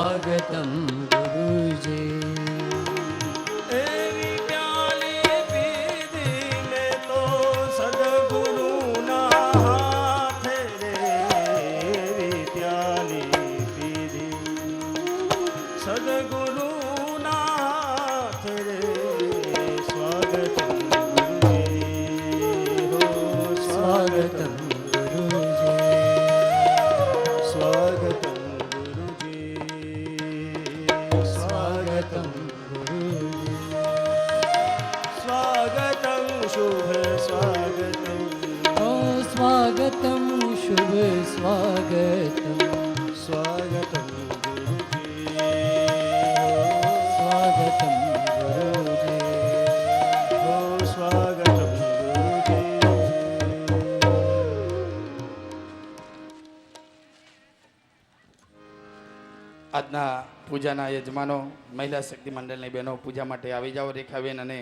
स्वागतम गुरुजी। एवी प्याली पीधी मैं तो सदगुरु ना हाथ रे। एवी प्याली पीधी सदगुरु ना हाथ रे। स्वागतम गुरुजी हो स्वागतम गुरुजी। स्वागतम गुरुजी स्वागतम गुरुजी। स्वागतम शुभ स्वागतम ओ स्वागतम शुभ स्वागतम। स्वागतम गुरुजी स्वागतम गुरुजी। हो स्वागतम गुरुजी। આજના પૂજાના યજમાનો મહિલા શક્તિ મંડળની બહેનો પૂજા માટે આવી જાઓ રેખાબેન અને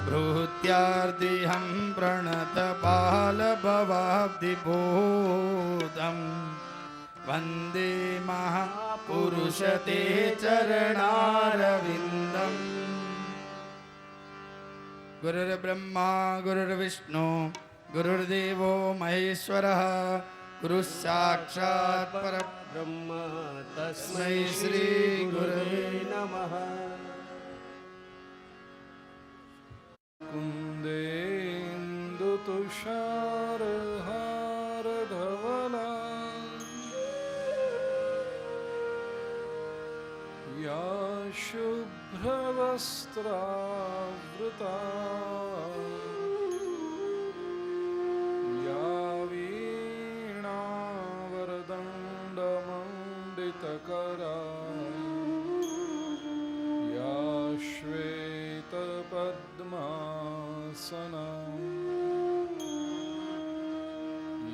ભૃત્યાર્દિહમ પ્રણત પાલ ભવાબ્ધિ બોધમ વંદે મહાપુરુષ તે ચરણારવિંદમ ગુરુર્બ્રહ્મા ગુરુર્વિષ્ણુ ગુરુર્દેવો મહેશ્વરઃ गुरु साक्षात् ब्रह्म तस्मै श्री गुरवे नमः। कुन्देन्दु तुषारहार धवला या शुभ्रवस्त्रावृता या वीणावरदण्डमण्डितकरा या श्वेतपद्मासना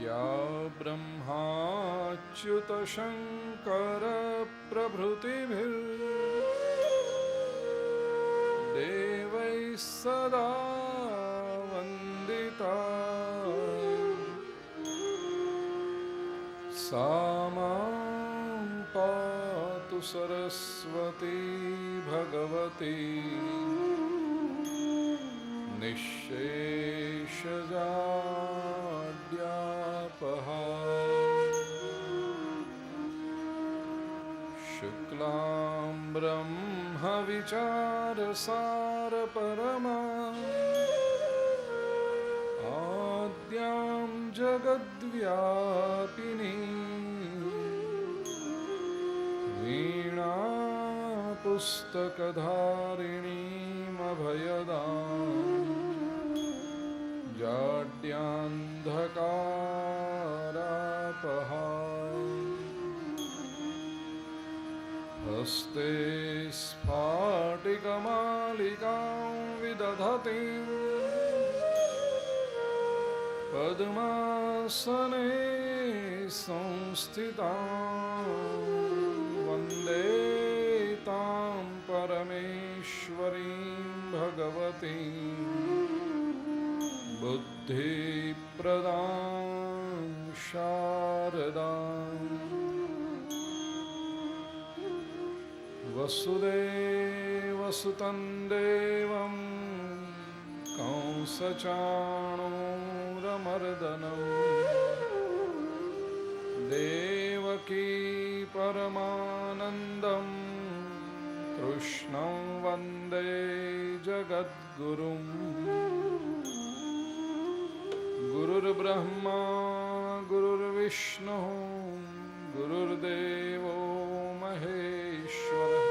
या ब्रह्माच्युतशङ्करप्रभृतिभिर्देवैः सदा वन्दिता सा मां पातु सरस्वती भगवती निःशेषजाड्यापहा शुक्लां ब्रह्मविचारसारपरमा आद्यां जगद्व्यापिनी वीणा पुस्तकधारिणीमभयदां जाड्यान्धकारापहा हस्ते स्फाटिकमालिकां विदधतीं पद्मासने संस्थितां वन्दे तां परमेश्वरीं भगवतीं बुद्धिप्रदां शारदां वसुदेवसुतं देवं कंसचाणूरमर्दनं देवकी परमानन्दं कृष्णं वन्दे जगद्गुरुं गुरुर्ब्रह्मा गुरुर्विष्णुः गुरुर्देवो महेश्वरः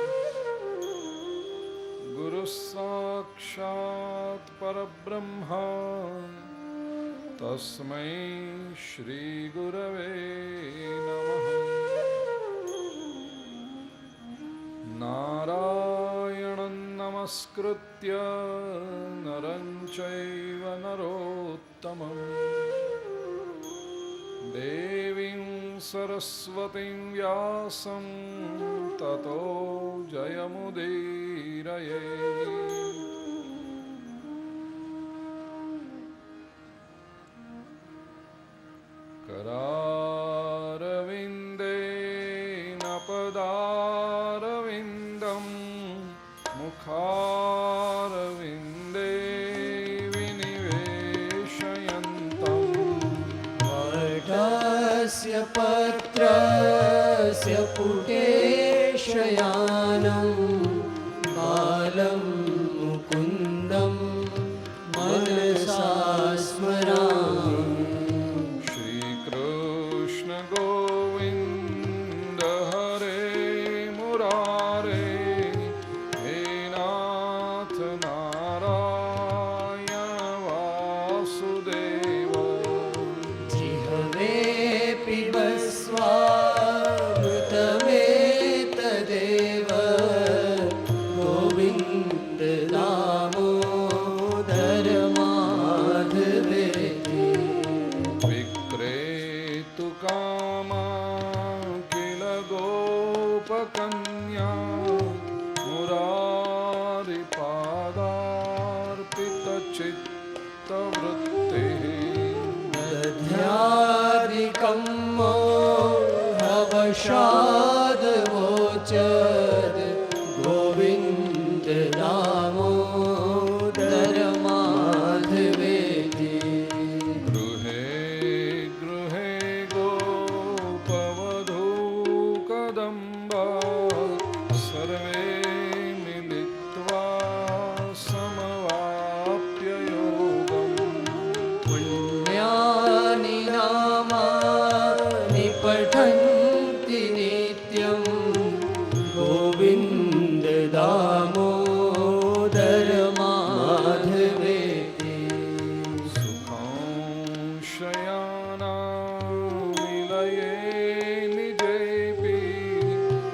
गुरुः साक्षात् परब्रह्म तस्मै श्रीगुरवे नमः। नारायणं नमस्कृत्य नरं चैव नरोत्तमं देवीं सरस्वतीं व्यासं ततो जयमुदीरये। करारविन्देन पदा पत्रस्य पुटे शयानं बालं मुकुन्दं मनसा स्मरामि श्रीकृष्ण गोविन्द हरे मुरारे हे नाथ नारायण वासुदेव जिह्वे पिबस्वामृतमेतदेव गोविन्द दामोदर माधवेति विक्रेतु कामा किल गोपकन्या मुरारिपादार्पितचित्तवृत्तिः दध्यादिकं मोहवशादवोचद् गोविन्द दामोदर माधवेति गृहे गृहे गोपवधूकदम्बा सर्वे मिलित्वा समवाप्य योगम् पुण्यानि नामानि पठन्ति नित्यं गोविन्द दामोदर माधवेति सुखंशयानामिलये निजेऽपि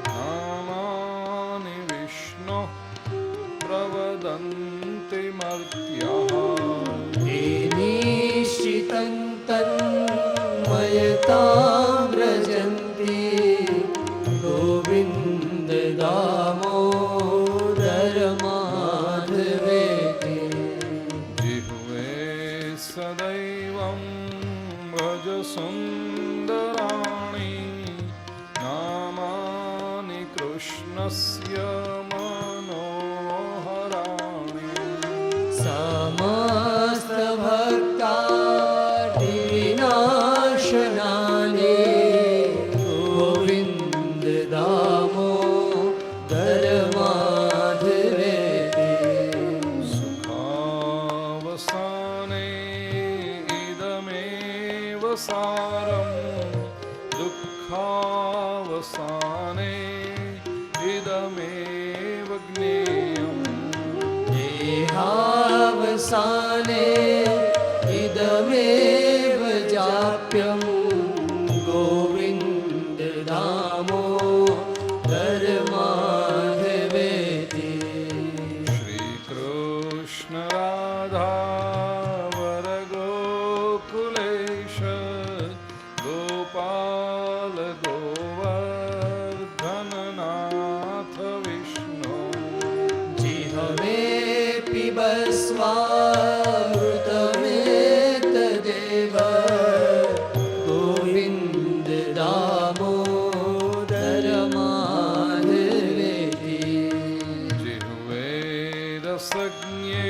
नामानि विष्णोः प्रवदन्ति मर्त्याः ते निश्चितं तन्मयतां व्रजन्ति गोविन्द दामोदर माधवेति जिह्वे सदैवं भज सुन्दराणि नामानि कृष्णस्य मनोहराणि समस्तभक्तादिविनाशनानि गोविन्द दामोदर माधवेति सुखावसाने इदमेव सारं दुःखावसाने इदमेव ज्ञेयम् देहावसाने इदमेव जाप्यं गोविन्द दामोदर माधवेति श्रीकृष्ण राधा वरगोकुलेश गोपाल गोवर्धननाथ विष्णु जिह्वे पिबस्वामृतमेतदेव गोविन्द दामोदर माधवेति जिह्वे रसज्ञे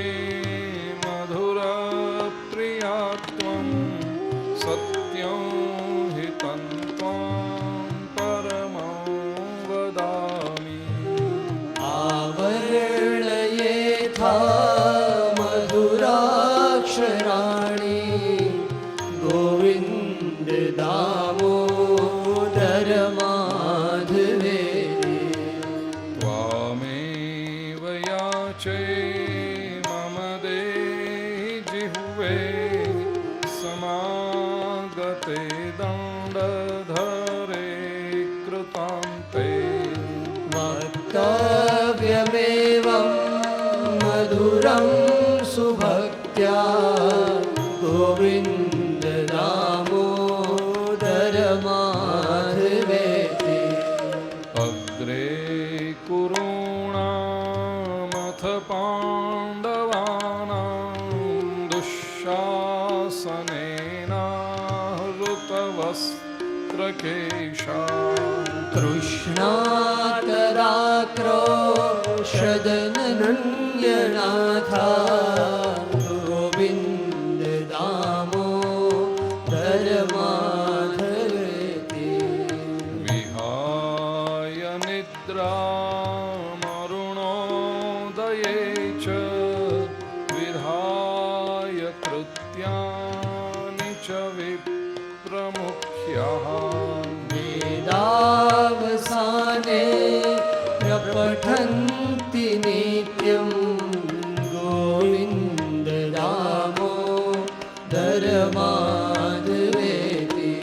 मधुरप्रियात्वं सत्यं हि तन्त्वां परमं वदामि आवरणयेथा मधुराक्षराणि गोविन्द दामोदर माधवेति त्वामेव याचे मम देहि जिह्वे समागते दण्डधरे कृतान्ते वक्तव्यमेवं मधुरं सुभक्त्या गोविन्द दामोदर माधवेति अग्रे कुरूणामथ पाण्डवानां दुःशासनेनाहृतवस्त्रकेशा कृष्णातराक्रोशदनन्यनाथा गोविन्द दामोदर माधवेति निद्रामरुणोदये च विधाय कृत्यानि च विप्रमुख्याः वेदावसाने प्रपठन्ति नित्यं गोविन्ददामोदरमाधवेति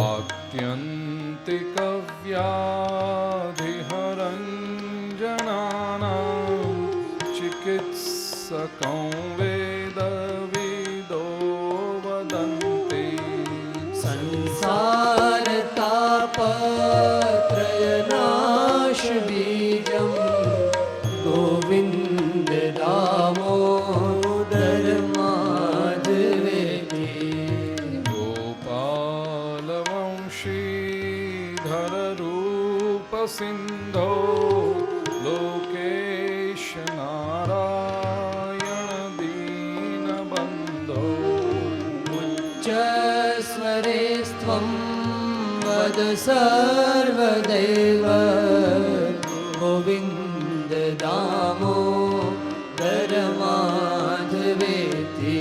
आत्यन्तिकव्याधिहरञ्जनानां चिकित्सकं वेदविदो वदन्ति संसारतापत्रयनाशबीजं गोविन्ददामोदरमाधवेति गोपालवंशीधररूपसिन्धो लोकेश नारायण दीनबन्धो उच्चस्वरे स्त्वं वद सर्वदैव गोविन्ददामोदरमाधवेति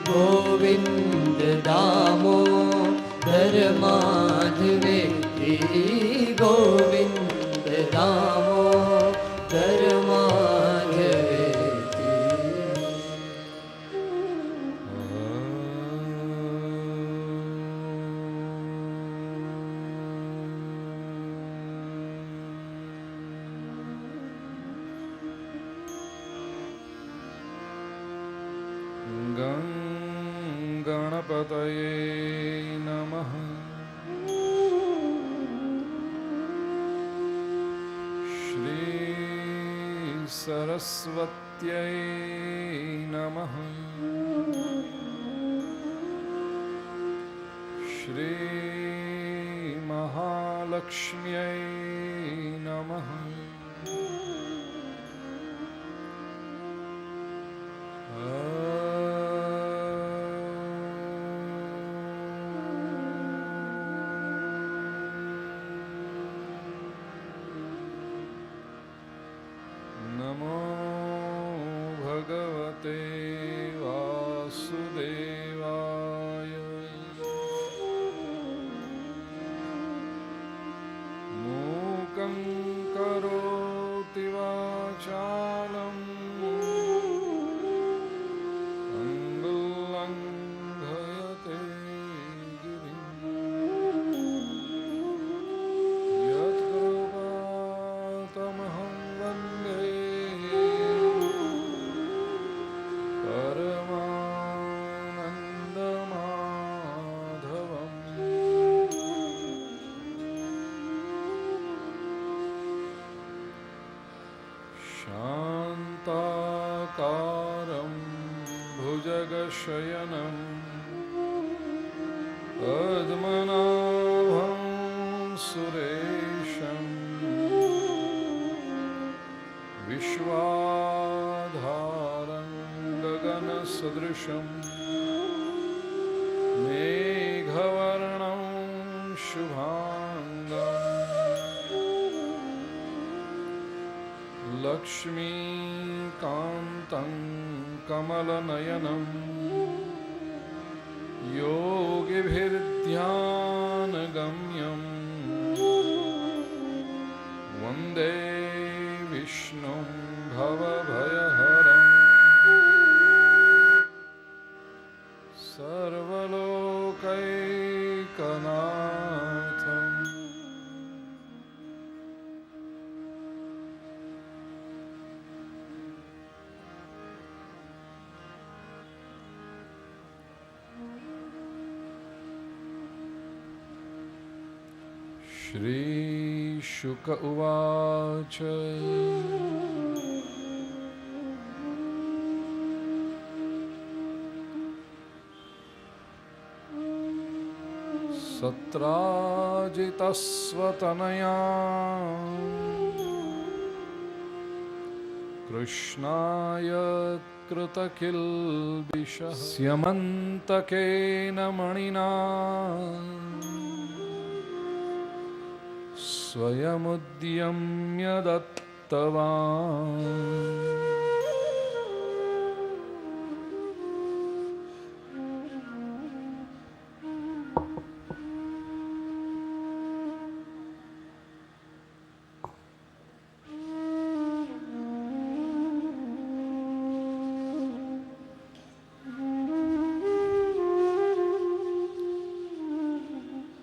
गोविन्ददामोदरमाधवेति गणपतये नमः। श्री सरस्वत्यै नमः। श्री महालक्ष्म्यै नमः। नमो भगवते वासुदेवाय। मूकं करोति वाचालम् अङ्गुल्लङ्घयते गिरिं। यत्कृपातमहं वन्दे शान्ताकारं भुजगशयनं पद्मनाभं सुरेशं विश्वाधारं गगनसदृशं मेघवर्णं शुभाङ्गम् लक्ष्मीकान्तं कमलनयनं योगिभिर्ध्यानगम्यं वन्दे विष्णुं भवभयहरं सर्वलोकैकनाथम्। श्री शुक उवाच। सत्राजितस्वतनया कृष्णाय कृतकिल्बिषः स्यमन्तकेन मणिना स्वयमुद्यम्य दत्तवान्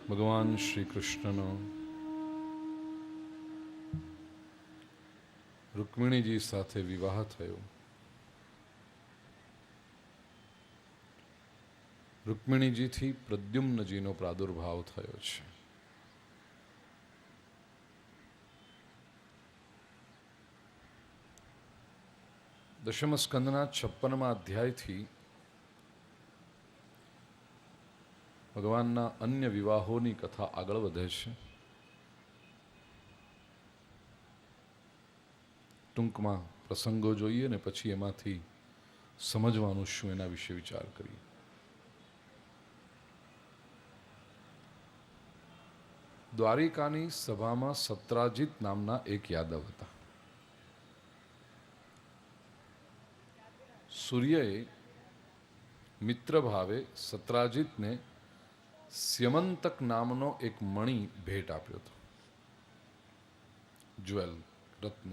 ભગવાન શ્રી કૃષ્ણનો રૂકમિણીજી સાથે વિવાહ થયો. રૂકમિણીજીથી પ્રદ્યુમ્નજીનો પ્રાદુર્ભાવ થયો છે. દશમ સ્કંદના 56મા અધ્યાયથી ભગવાનના અન્ય વિવાહોની કથા આગળ વધે છે. ટૂંકમાં પ્રસંગો જોઈએ ને પછી એમાંથી સમજવાનું શું એના વિશે વિચાર કરીએ. દ્વારિકાની સભામાં સત્રાજીત નામના એક યાદવ હતા. સૂર્યએ મિત્ર ભાવે સત્રાજીતને સ્યમંતક નામનો એક મણિ ભેટ આપ્યો હતો. જ્વેલ, રત્ન.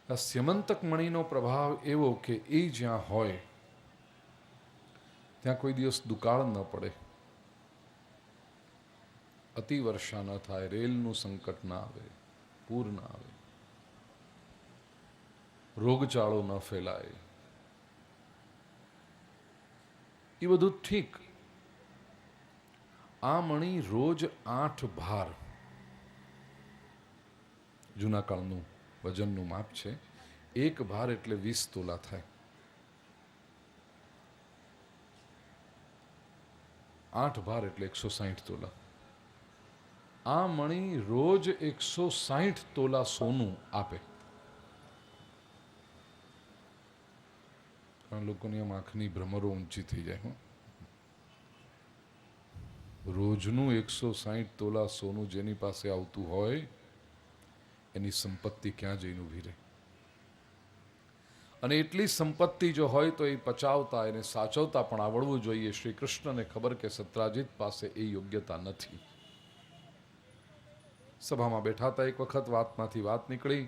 આ સ્યમંતક મણિનો પ્રભાવ એવો કે એ જ્યાં હોય ત્યાં કોઈ દિવસ દુકાળ ન પડે, અતિવર્ષા ન થાય, રેલનું સંકટ ના આવે, પૂર ના આવે, રોગચાળો ન ફેલાય. એ બધું ઠીક. આ મણિ રોજ 8 ભાર, જૂના કાળનું વજનનું માપ છે. 1 ભાર એટલે 20 તોલા થાય. 8 ભાર એટલે 160 તોલા. આ મણિ રોજ 160 તોલા સોનું આપે. લોકોની આમ આંખની ભ્રમરો ઊંચી થઈ જાય. રોજનું 160 તોલા સોનું જેની પાસે આવતું હોય એની સંપત્તિ ક્યાં જઈને ઊભી રહે? અને એટલી સંપત્તિ જો હોય તો એ પચાવતા એને સાચવતા પણ આવડવું જોઈએ. શ્રી કૃષ્ણને ખબર કે સત્રાજીત પાસે એ યોગ્યતા નથી. સભામાં બેઠા હતા. એક વખત વાતમાંથી વાત નીકળી.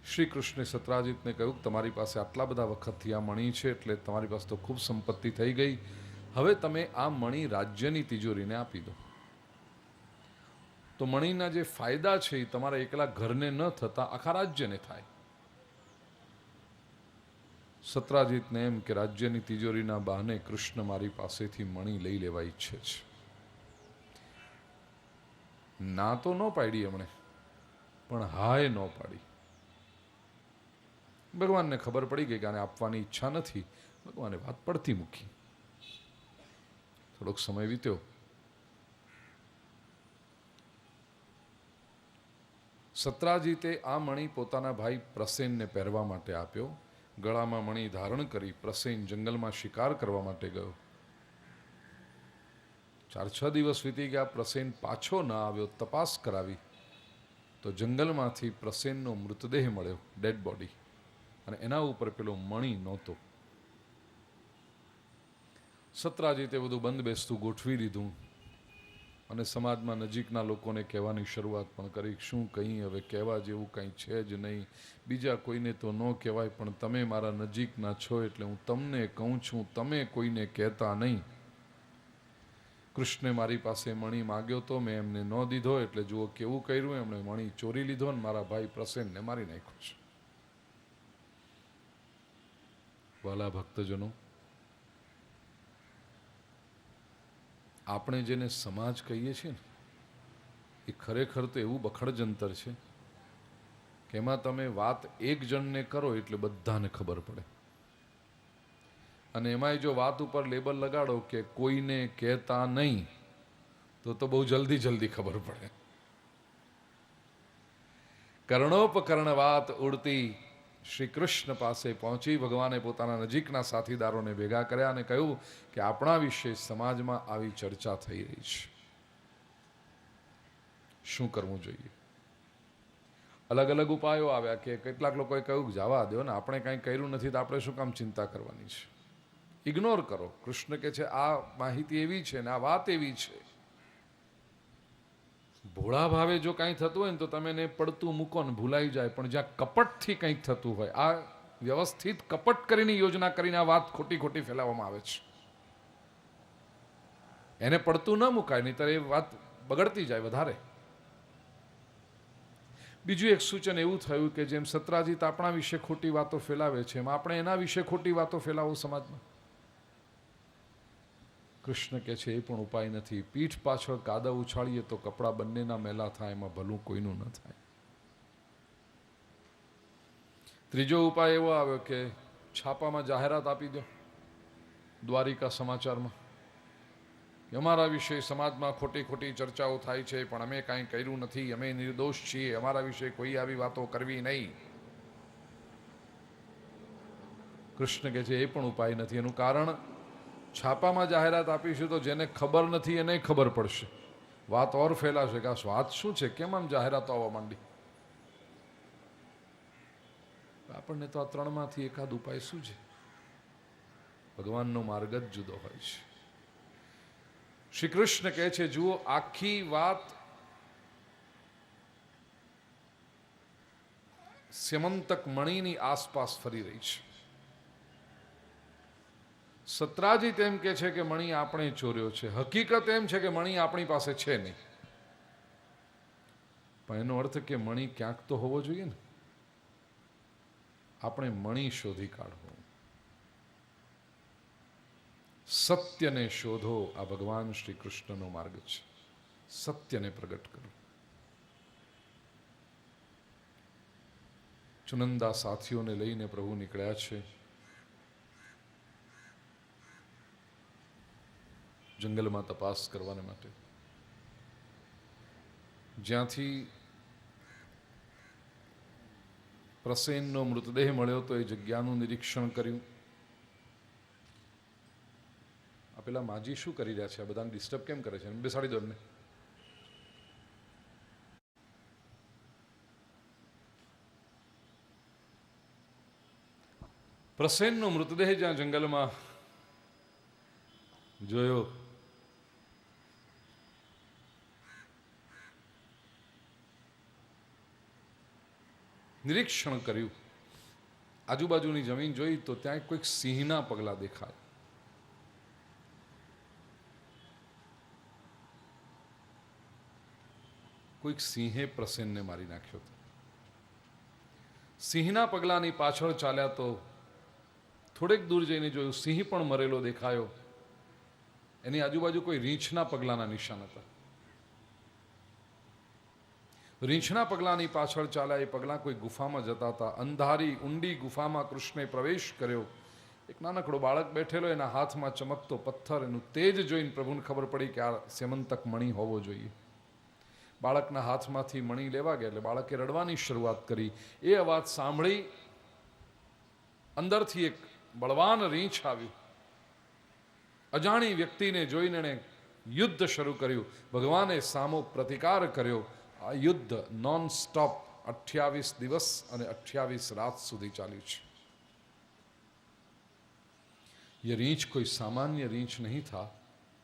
શ્રી કૃષ્ણે સત્રાજીતને કહ્યું કે તમારી પાસે આટલા બધા વખતથી આ મણિ છે એટલે તમારી પાસે તો ખૂબ સંપત્તિ થઈ ગઈ. હવે તમે આ મણિ રાજ્યની તિજોરીને આપી દો તો મણિના જે ફાયદા છે એ તમારા એકલા ઘરને ન થતા આખા રાજ્યને થાય. સત્રાજીતને એમ કે રાજ્યની તિજોરીના બહાને કૃષ્ણ મારી પાસેથી મણિ લઈ લેવા ઈચ્છે છે. ના તો ન પાડી એમણે, પણ હાય ન પાડી. ભગવાનને ખબર પડી ગઈ કે આને આપવાની ઈચ્છા નથી. ભગવાને વાત પડતી મૂકી. થોડોક સમય વીત્યો. સત્રાજીતે આ મણિ પોતાના ભાઈ પ્રસેનને પહેરવા માટે આપ્યો. ગળામાં મણિ ધારણ કરી પ્રસેન જંગલમાં શિકાર કરવા માટે ગયો. 4-6 દિવસ વીતી ગયા. પ્રસેન પાછો ન આવ્યો. તપાસ કરાવી તો જંગલમાંથી પ્રસેનનો મૃતદેહ મળ્યો, ડેડ બોડી, અને એના ઉપર પેલો મણિ નહોતો. સત્રાજીતે બધું બંધ બેસતું ગોઠવી દીધું અને સમાજમાં નજીકના લોકોને કહેવાની શરૂઆત પણ કરી. શું કંઈ હવે કહેવા જેવું કંઈ છે જ નહીં. બીજા કોઈને તો ન કહેવાય, પણ તમે મારા નજીકના છો એટલે હું તમને કહું છું, તમે કોઈને કહેતા નહીં. કૃષ્ણે મારી પાસે મણિ માગ્યો તો મેં એમને ન દીધો, એટલે જુઓ કેવું કર્યું. એમણે મણિ ચોરી લીધો અને મારા ભાઈ પ્રસેનને મારી નાખ્યો છે. વાલા ભક્તજનો, આપણે જેને સમાજ કહીએ છીએ ને એ ખરેખર તો એવું બખડજંતર છે કે એમાં તમે વાત એક જણને કરો એટલે બધાને ખબર પડે. અને એમાંય જો વાત ઉપર લેબલ લગાડો કે કોઈને કહેતા નહીં તો બહુ જલ્દી ખબર પડે. કર્ણોપકર્ણ વાત ઉડતી શ્રી કૃષ્ણ પાસે પહોંચી. ભગવાને પોતાના નજીકના સાથીદારોને ભેગા કર્યા અને કહ્યું કે આપણા વિશે સમાજમાં આવી ચર્ચા થઈ રહી છે. શું કરવું જોઈએ? અલગ અલગ ઉપાયો આવ્યા કે કેટલાક લોકોએ કહ્યું કે જવા દો ને, આપણે કાંઈ કર્યું નથી તો આપણે શું કામ ચિંતા કરવાની છે? ઇગ્નોર કરો. કૃષ્ણ કહે છે આ માહિતી એવી છે ને આ વાત એવી છે. ભોળા ભાવે જો કાંઈ થતું હોય ને તો તમે એને પડતું મૂકો ને ભૂલાઈ જાય, પણ જ્યાં કપટથી કંઈક થતું હોય, આ વ્યવસ્થિત કપટ કરીને યોજના કરીને આ વાત ખોટી ખોટી ફેલાવવામાં આવે છે. એને પડતું ન મુકાય, નહીંતર એ વાત બગડતી જાય વધારે. બીજું એક સૂચન એવું થયું કે જેમ સત્રાજીત આપણા વિશે ખોટી વાતો ફેલાવે છે, એમ આપણે એના વિશે ખોટી વાતો ફેલાવો સમાજમાં. કૃષ્ણ કહે છે એ પણ ઉપાય નથી. પીઠ પાછળ કાદવ ઉછાળીએ તો કપડાં બંનેના મેલા થાય, એમાં ભલું કોઈનું ન થાય. ત્રીજો ઉપાય એવો આવ્યો કે છાપામાં જાહેરાત આપી દો, દ્વારિકા સમાચારમાં, કે અમારા વિશે સમાજમાં ખોટી ખોટી ચર્ચાઓ થાય છે પણ અમે કાંઈ કર્યું નથી, અમે નિર્દોષ છીએ, અમારા વિશે કોઈ આવી વાતો કરવી નહીં. કૃષ્ણ કહે છે એ પણ ઉપાય નથી. એનું કારણ, છાપામાં જાહેરાત આપીશું તો જેને ખબર નથી એને ખબર પડશે, વાત ઓર ફેલાશે કે આ વાત શું છે, કેમ આમ જાહેરાતો આવવા માંડી. આપણને તો આ ત્રણમાંથી એકાદ ઉપાય શું છે? ભગવાનનો માર્ગ જ જુદો હોય છે. શ્રી કૃષ્ણ કહે છે જુઓ, આખી વાત સ્યમંતક મણિની આસપાસ ફરી રહી છે. સત્રાજીત એમ કે છે કે મણિ આપણે ચોર્યો છે. હકીકત એમ છે કે મણિ આપણી પાસે છે નહીં, પણ એનો અર્થ કે મણિ ક્યાંક તો હોવો જોઈએ ને. આપણે મણિ શોધી કાઢવો, સત્યને શોધો. આ ભગવાન શ્રી કૃષ્ણનો માર્ગ છે. સત્યને પ્રગટ કરો. ચુનંદા સાથીઓને લઈને પ્રભુ નીકળ્યા છે જંગલમાં તપાસ કરવાને માટે. જ્યાંથી પ્રસેનનો મૃતદેહ મળ્યો તો એ જગ્યાનું નિરીક્ષણ કર્યું. આ પેલા માજી શું કરી રહ્યા છે? આ બધાને ડિસ્ટર્બ કેમ કરે છે? બેસાડી દો એમને. પ્રસેનનો મૃતદેહ જ્યાં જંગલમાં જોયો, નિરીક્ષણ કર્યું, આજુબાજુની જમીન જોઈ તો ત્યાં કોઈક સિંહના પગલા દેખાય. કોઈક સિંહે પ્રસેનને મારી નાખ્યો હતો. સિંહના પગલાની પાછળ ચાલ્યા તો થોડેક દૂર જઈને જોયું સિંહ પણ મરેલો દેખાયો. એની આજુબાજુ કોઈ રીંછના પગલાના નિશાન હતા. રીંછના પગલાની પાછળ ચાલ્યા. એ પગલા કોઈ ગુફામાં જતા હતા. અંધારી ઊંડી ગુફામાં કૃષ્ણે પ્રવેશ કર્યો. એક નાનકડો બાળક બેઠેલો, એના હાથમાં ચમકતો પથ્થર. એનું તેજ જોઈને પ્રભુને ખબર પડી કે આ સ્યમંતક મણિ હોવો જોઈએ. બાળકના હાથમાંથી મણિ લેવા ગયા એટલે બાળકે રડવાની શરૂઆત કરી. એ અવાજ સાંભળી અંદરથી એક બળવાન રીંછ આવ્યું. અજાણી વ્યક્તિને જોઈને એણે યુદ્ધ શરૂ કર્યું. ભગવાને સામો પ્રતિકાર કર્યો. આ યુદ્ધ નોન સ્ટોપ 28 દિવસ અને 28 રાત સુધી ચાલ્યું છે. ये रींछ कोई सामान्य रींछ नहीं था,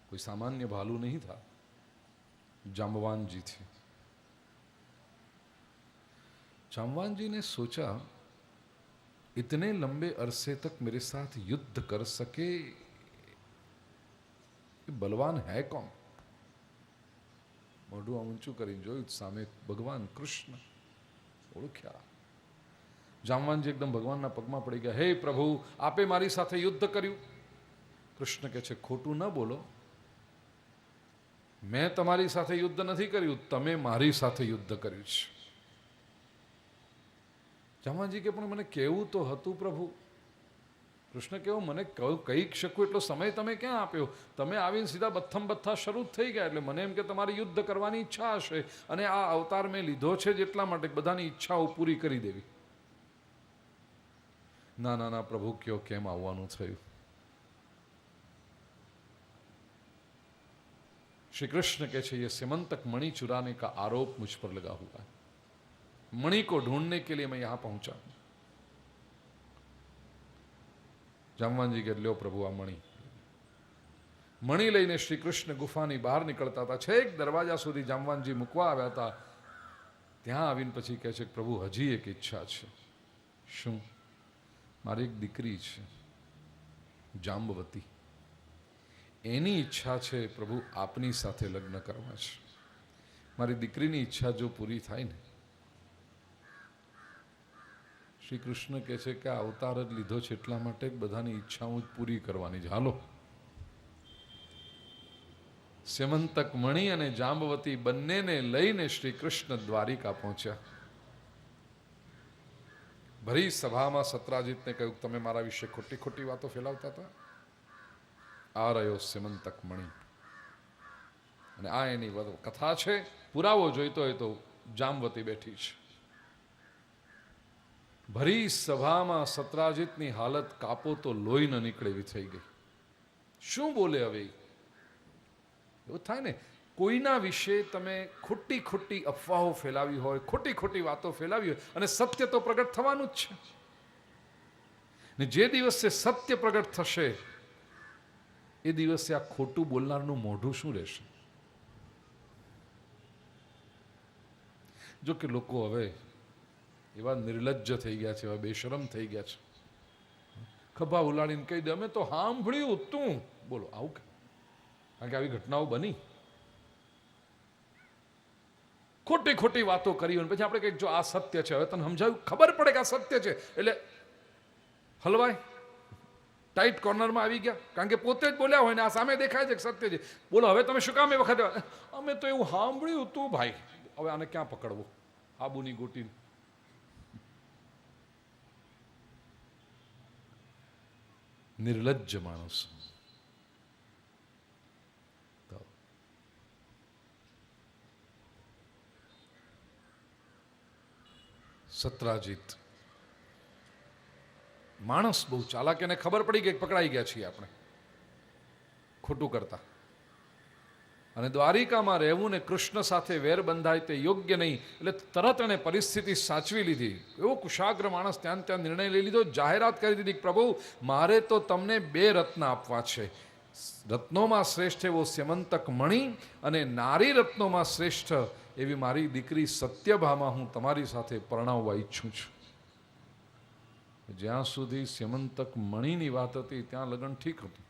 कोई सामान्य भालू नहीं था, जाम्बवान जी थे. जाम्बवान जी ने सोचा इतने लंबे अरसे तक मेरे साथ युद्ध कर सके बलवान है कौन? મોઢું ઊંચું કરીને જોયું, સામે ભગવાન કૃષ્ણ ઓળખ્યા. જામવાનજી એકદમ ભગવાનના પગમાં પડી ગયા. હે પ્રભુ, આપે મારી સાથે યુદ્ધ કર્યું. કૃષ્ણ કહે છે ખોટું ન બોલો, મેં તમારી સાથે યુદ્ધ નથી કર્યું, તમે મારી સાથે યુદ્ધ કર્યું છે. જામવાનજી કે પણ મને કેવું તો હતું પ્રભુ. કૃષ્ણ કેવો મને કહી શકું એટલો સમય તમે ક્યાં આપ્યો? તમે આવીને સીધા બથ્થમ બથ્થા શરૂ જ થઈ ગયા. એટલે મને એમ કે તમારી યુદ્ધ કરવાની ઈચ્છા હશે અને આ અવતાર મેં લીધો છે જેટલા માટે બધાની ઈચ્છાઓ પૂરી કરી દેવી. ના ના ના પ્રભુ કયો કેમ આવવાનું થયું? श्री कृष्ण कहते ये स्यमंतक मणि चुराने का आरोप मुझ पर लगा हुआ है, मणि को ढूंढने के लिए मैं यहां पहुंचा। जामवानजी के લ્યો પ્રભુ આ મણિ લઈને શ્રી કૃષ્ણ ગુફાની બહાર નીકળતા હતા, છેક દરવાજા સુધી જામવાનજી મૂકવા આવ્યા હતા। ત્યાં આવીને પછી કહે છે કે પ્રભુ હજી એક ઈચ્છા છે। શું? મારી એક દીકરી છે જાંબવતી, એની ઈચ્છા છે પ્રભુ આપની સાથે લગ્ન કરવા છે। મારી દીકરીની ઈચ્છા જો પૂરી થાય ને, શ્રી કૃષ્ણ કહે છે કે આ અવતાર જ લીધો છે એટલા માટે બધાની ઈચ્છા હું જ પૂરી કરવાની છે, હાલો। સ્યમંતક મણિ અને જાંબવતી બંનેને લઈને શ્રી કૃષ્ણ દ્વારિકા પહોંચ્યા। ભરી સભામાં સત્રાજીતને કહ્યું તમે મારા વિશે ખોટી ખોટી વાતો ફેલાવતા હતા, આ રહ્યો સ્યમંતક મણિ અને આ એની કથા છે, પુરાવો જોઈતો હોય તો જાંબવતી બેઠી છે। ભરી સભામાં સત્રાજીતની હાલત કાપો તો લોહી ન નીકળે એવી થઈ ગઈ। શું બોલે હવે? એવું થાય ને, કોઈના વિશે તમે ખોટી ખોટી અફવાઓ ફેલાવી હોય, ખોટી ખોટી વાતો ફેલાવી હોય અને સત્ય તો પ્રગટ થવાનું જ છે ને। જે દિવસે સત્ય પ્રગટ થશે એ દિવસે આ ખોટું બોલનારનું મોઢું શું રહેશે? જો કે લોકો હવે એવા નિર્લજ્જ થઈ ગયા છે, એવા બેશરમ થઈ ગયા છે, ખભા ઉલાડીને કહી દે અમે તો સાંભળ્યું તું, બોલો આવું કે? કારણ કે આવી ઘટનાઓ બની, ખોટી ખોટી વાતો કરી પછી આપણે કહીએ જો આ સત્ય છે, હવે તને સમજાયું, ખબર પડે કે આ સત્ય છે એટલે હલવાય, ટાઈટ કોર્નરમાં આવી ગયા, કારણ કે પોતે જ બોલ્યા હોય ને આ સામે દેખાય છે કે સત્ય છે। બોલો હવે તમે શું કામ એ વખતે અમે તો એવું સાંભળ્યું તું ભાઈ, હવે આને ક્યાં પકડવો? આબુની ગોટી। નિર્લજ્જ માણસ। સત્રાજીત માણસ બહુ ચાલાક, એને ખબર પડી કે પકડાઈ ગયા છીએ આપણે ખોટું કરતા, અને દ્વારિકામાં રહેવું ને કૃષ્ણ સાથે વેર બંધાય તે યોગ્ય નહીં, એટલે તરત એને પરિસ્થિતિ સાચવી લીધી। એવો કુશાગ્ર માણસ ત્યાં નિર્ણય લઈ લીધો, જાહેરાત કરી દીધી પ્રભુ મારે તો તમને 2 રત્ન આપવા છે, રત્નોમાં શ્રેષ્ઠ એવો સ્યમંતક મણિ અને નારી રત્નોમાં શ્રેષ્ઠ એવી મારી દીકરી સત્યભામા હું તમારી સાથે પરણાવવા ઈચ્છું છું। જ્યાં સુધી સ્યમંતક મણિની વાત હતી ત્યાં લગ્ન ઠીક હતું,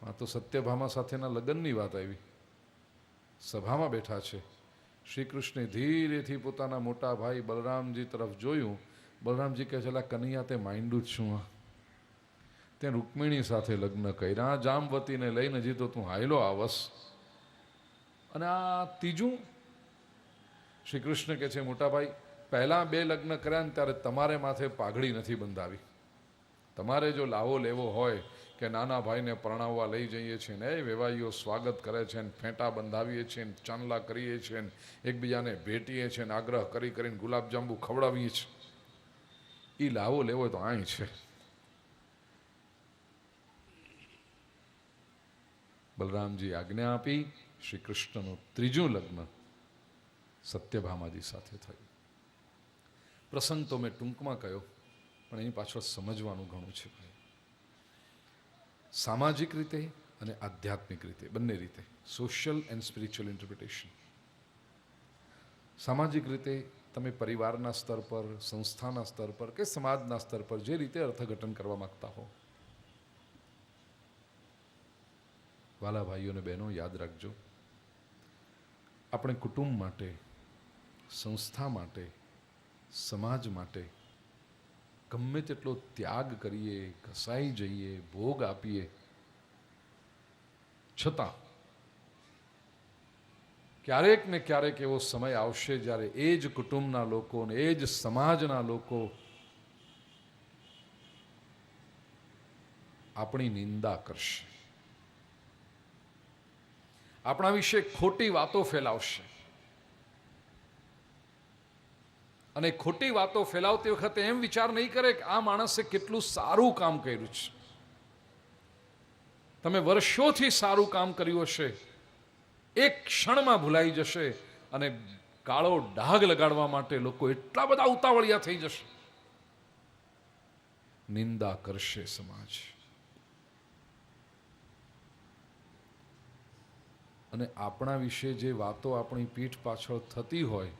આ તો સત્યભામા સાથેના લગ્નની વાત આવી। સભામાં બેઠા છે, શ્રી કૃષ્ણે ધીરેથી પોતાના મોટા ભાઈ બલરામજી તરફ જોયું। બલરામજી કહે છે કનૈયા તે માંડ્યું જ શું? તે રૂકમિણી સાથે લગ્ન કર્યા, જાંબવતીને લઈને હજી તો તું હાયલો આવસ, અને આ ત્રીજું? શ્રી કૃષ્ણ કહે છે મોટા ભાઈ પહેલા 2 લગ્ન કર્યા ને ત્યારે તમારે માથે પાઘડી નથી બંધાવી, તમારે જો લાવો લેવો હોય કે નાના ભાઈને પરણાવવા લઈ જઈએ છીએ ને એ વેવાઈઓ સ્વાગત કરે છે ને ફેંટા બંધાવીએ છીએ ને ચાંદલા કરીએ છીએ ને એકબીજાને ભેટીએ છીએ ને આગ્રહ કરી કરીને ગુલાબજાંબુ ખવડાવીએ છીએ, એ લાવો લેવો હોય તો અહીં છે। બલરામજી આજ્ઞા આપી, શ્રી કૃષ્ણનું ત્રીજું લગ્ન સત્યભામાજી સાથે થયું। પ્રસંગ તો મેં ટૂંકમાં કહ્યો, પણ એની પાછળ સમજવાનું ઘણું છે ભાઈ, સામાજિક રીતે અને આધ્યાત્મિક રીતે, બંને રીતે, સોશિયલ એન્ડ સ્પિરિચ્યુઅલ ઇન્ટરપ્રિટેશન। સામાજિક રીતે તમે પરિવારના સ્તર પર, સંસ્થાના સ્તર પર કે સમાજના સ્તર પર જે રીતે અર્થઘટન કરવા માગતા હો, વાલા ભાઈઓ અને બહેનો યાદ રાખજો, આપણે કુટુંબ માટે, સંસ્થા માટે, સમાજ માટે ગમે તેટલો ત્યાગ કરીએ, ઘસાઈ જઈએ, ભોગ આપીએ, છતાં ક્યારેક ને ક્યારેક એવો સમય આવશે જ્યારે એ જ કુટુંબના લોકો ને એ જ સમાજના લોકો આપણી નિંદા કરશે, આપણા વિશે ખોટી વાતો ફેલાવશે, અને ખોટી વાતો ફેલાવતી વખતે એમ વિચાર નહીં કરે કે આ માણસે કેટલું સારું કામ કર્યું છે। તમે વર્ષોથી સારું કામ કર્યું હશે એક ક્ષણમાં ભૂલાઈ જશે અને કાળો ડાઘ લગાડવા માટે લોકો એટલા બધા ઉતાવળિયા થઈ જશે, નિંદા કરશે સમાજ. અને આપણા વિશે જે વાતો આપણી પીઠ પાછળ થતી હોય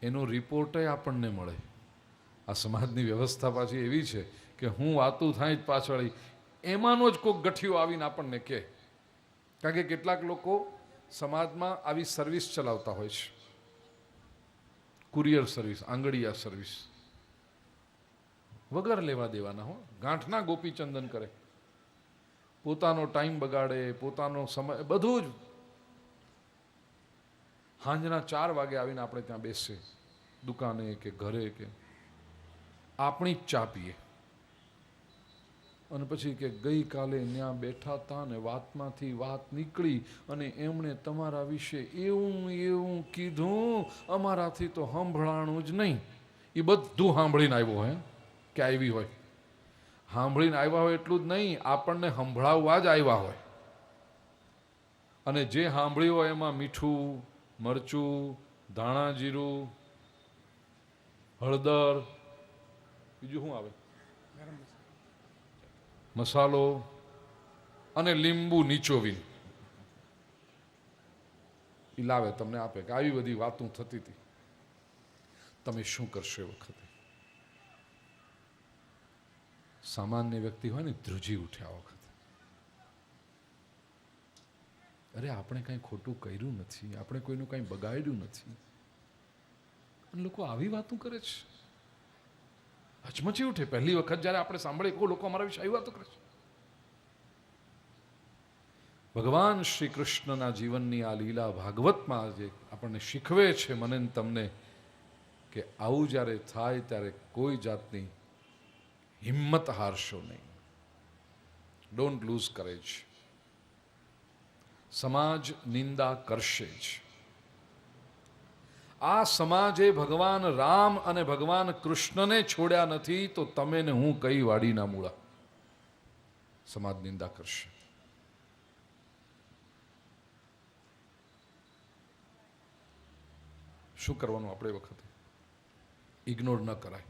એનો રિપોર્ટ આપણને મળે. આ સમાજની વ્યવસ્થા પાછી એવી છે કે હું વાતું થાય જ પાછળ એમાંનો જ કોઈક ગઠિયો આવીને આપણને કહે. કારણ કે કેટલાક લોકો સમાજમાં આવી સર્વિસ ચલાવતા હોય છે, કુરિયર સર્વિસ, આંગળીયા સર્વિસ, વગર લેવા દેવાના હો, ગાંઠના ગોપીચંદન કરે, પોતાનો ટાઈમ બગાડે, પોતાનો સમય, બધું જ. સાંજના 4 વાગે આવીને આપણે ત્યાં બેસે, દુકાને કે ઘરે કે આપણી જ ચા પીએ અને પછી કે ગઈકાલે ત્યાં બેઠા હતા ને વાતમાંથી વાત નીકળી અને એમણે તમારા વિશે એવું એવું કીધું, અમારાથી તો સાંભળાણું જ નહીં. એ બધું સાંભળીને આવ્યો હોય કે આવી હોય, સાંભળીને આવ્યા હોય એટલું જ નહીં, આપણને સંભળાવવા જ આવ્યા હોય. અને જે સાંભળ્યું હોય એમાં મીઠું, મરચું, ધાણા જીરું, હળદર, બીજું શું આવે, મસાલો અને લીંબુ નીચોવીને એ લાવે, તમને આપે કે આવી બધી વાતો થતી હતી. તમે શું કરશો એ વખતે? સામાન્ય વ્યક્તિ હોય ને ધ્રુજી ઉઠે આ વખતે. અરે આપણે કંઈ ખોટું કર્યું નથી, આપણે કોઈનું કંઈ બગાડ્યું નથી, અને લોકો આવી વાતો કરે છે. હચમચી ઉઠે પહેલી વખત જ્યારે આપણે સાંભળીએ કોઈ લોકો અમારા વિશે આવી વાતો કરે છે. ભગવાન શ્રી કૃષ્ણના જીવનની આ લીલા ભાગવતમાં આજે આપણને શીખવે છે મને ને તમને કે આવું જ્યારે થાય ત્યારે કોઈ જાતની હિંમત હારશો નહીં. Don't lose courage. સમાજ નિંદા કરશે જ. આ સમાજે ભગવાન રામ અને ભગવાન કૃષ્ણને છોડ્યા નથી તો તમે ને હું કઈ વાડીના મૂળા. સમાજ નિંદા કરશે. શું કરવાનું આપણે વખતે? ઇગ્નોર ન કરાય.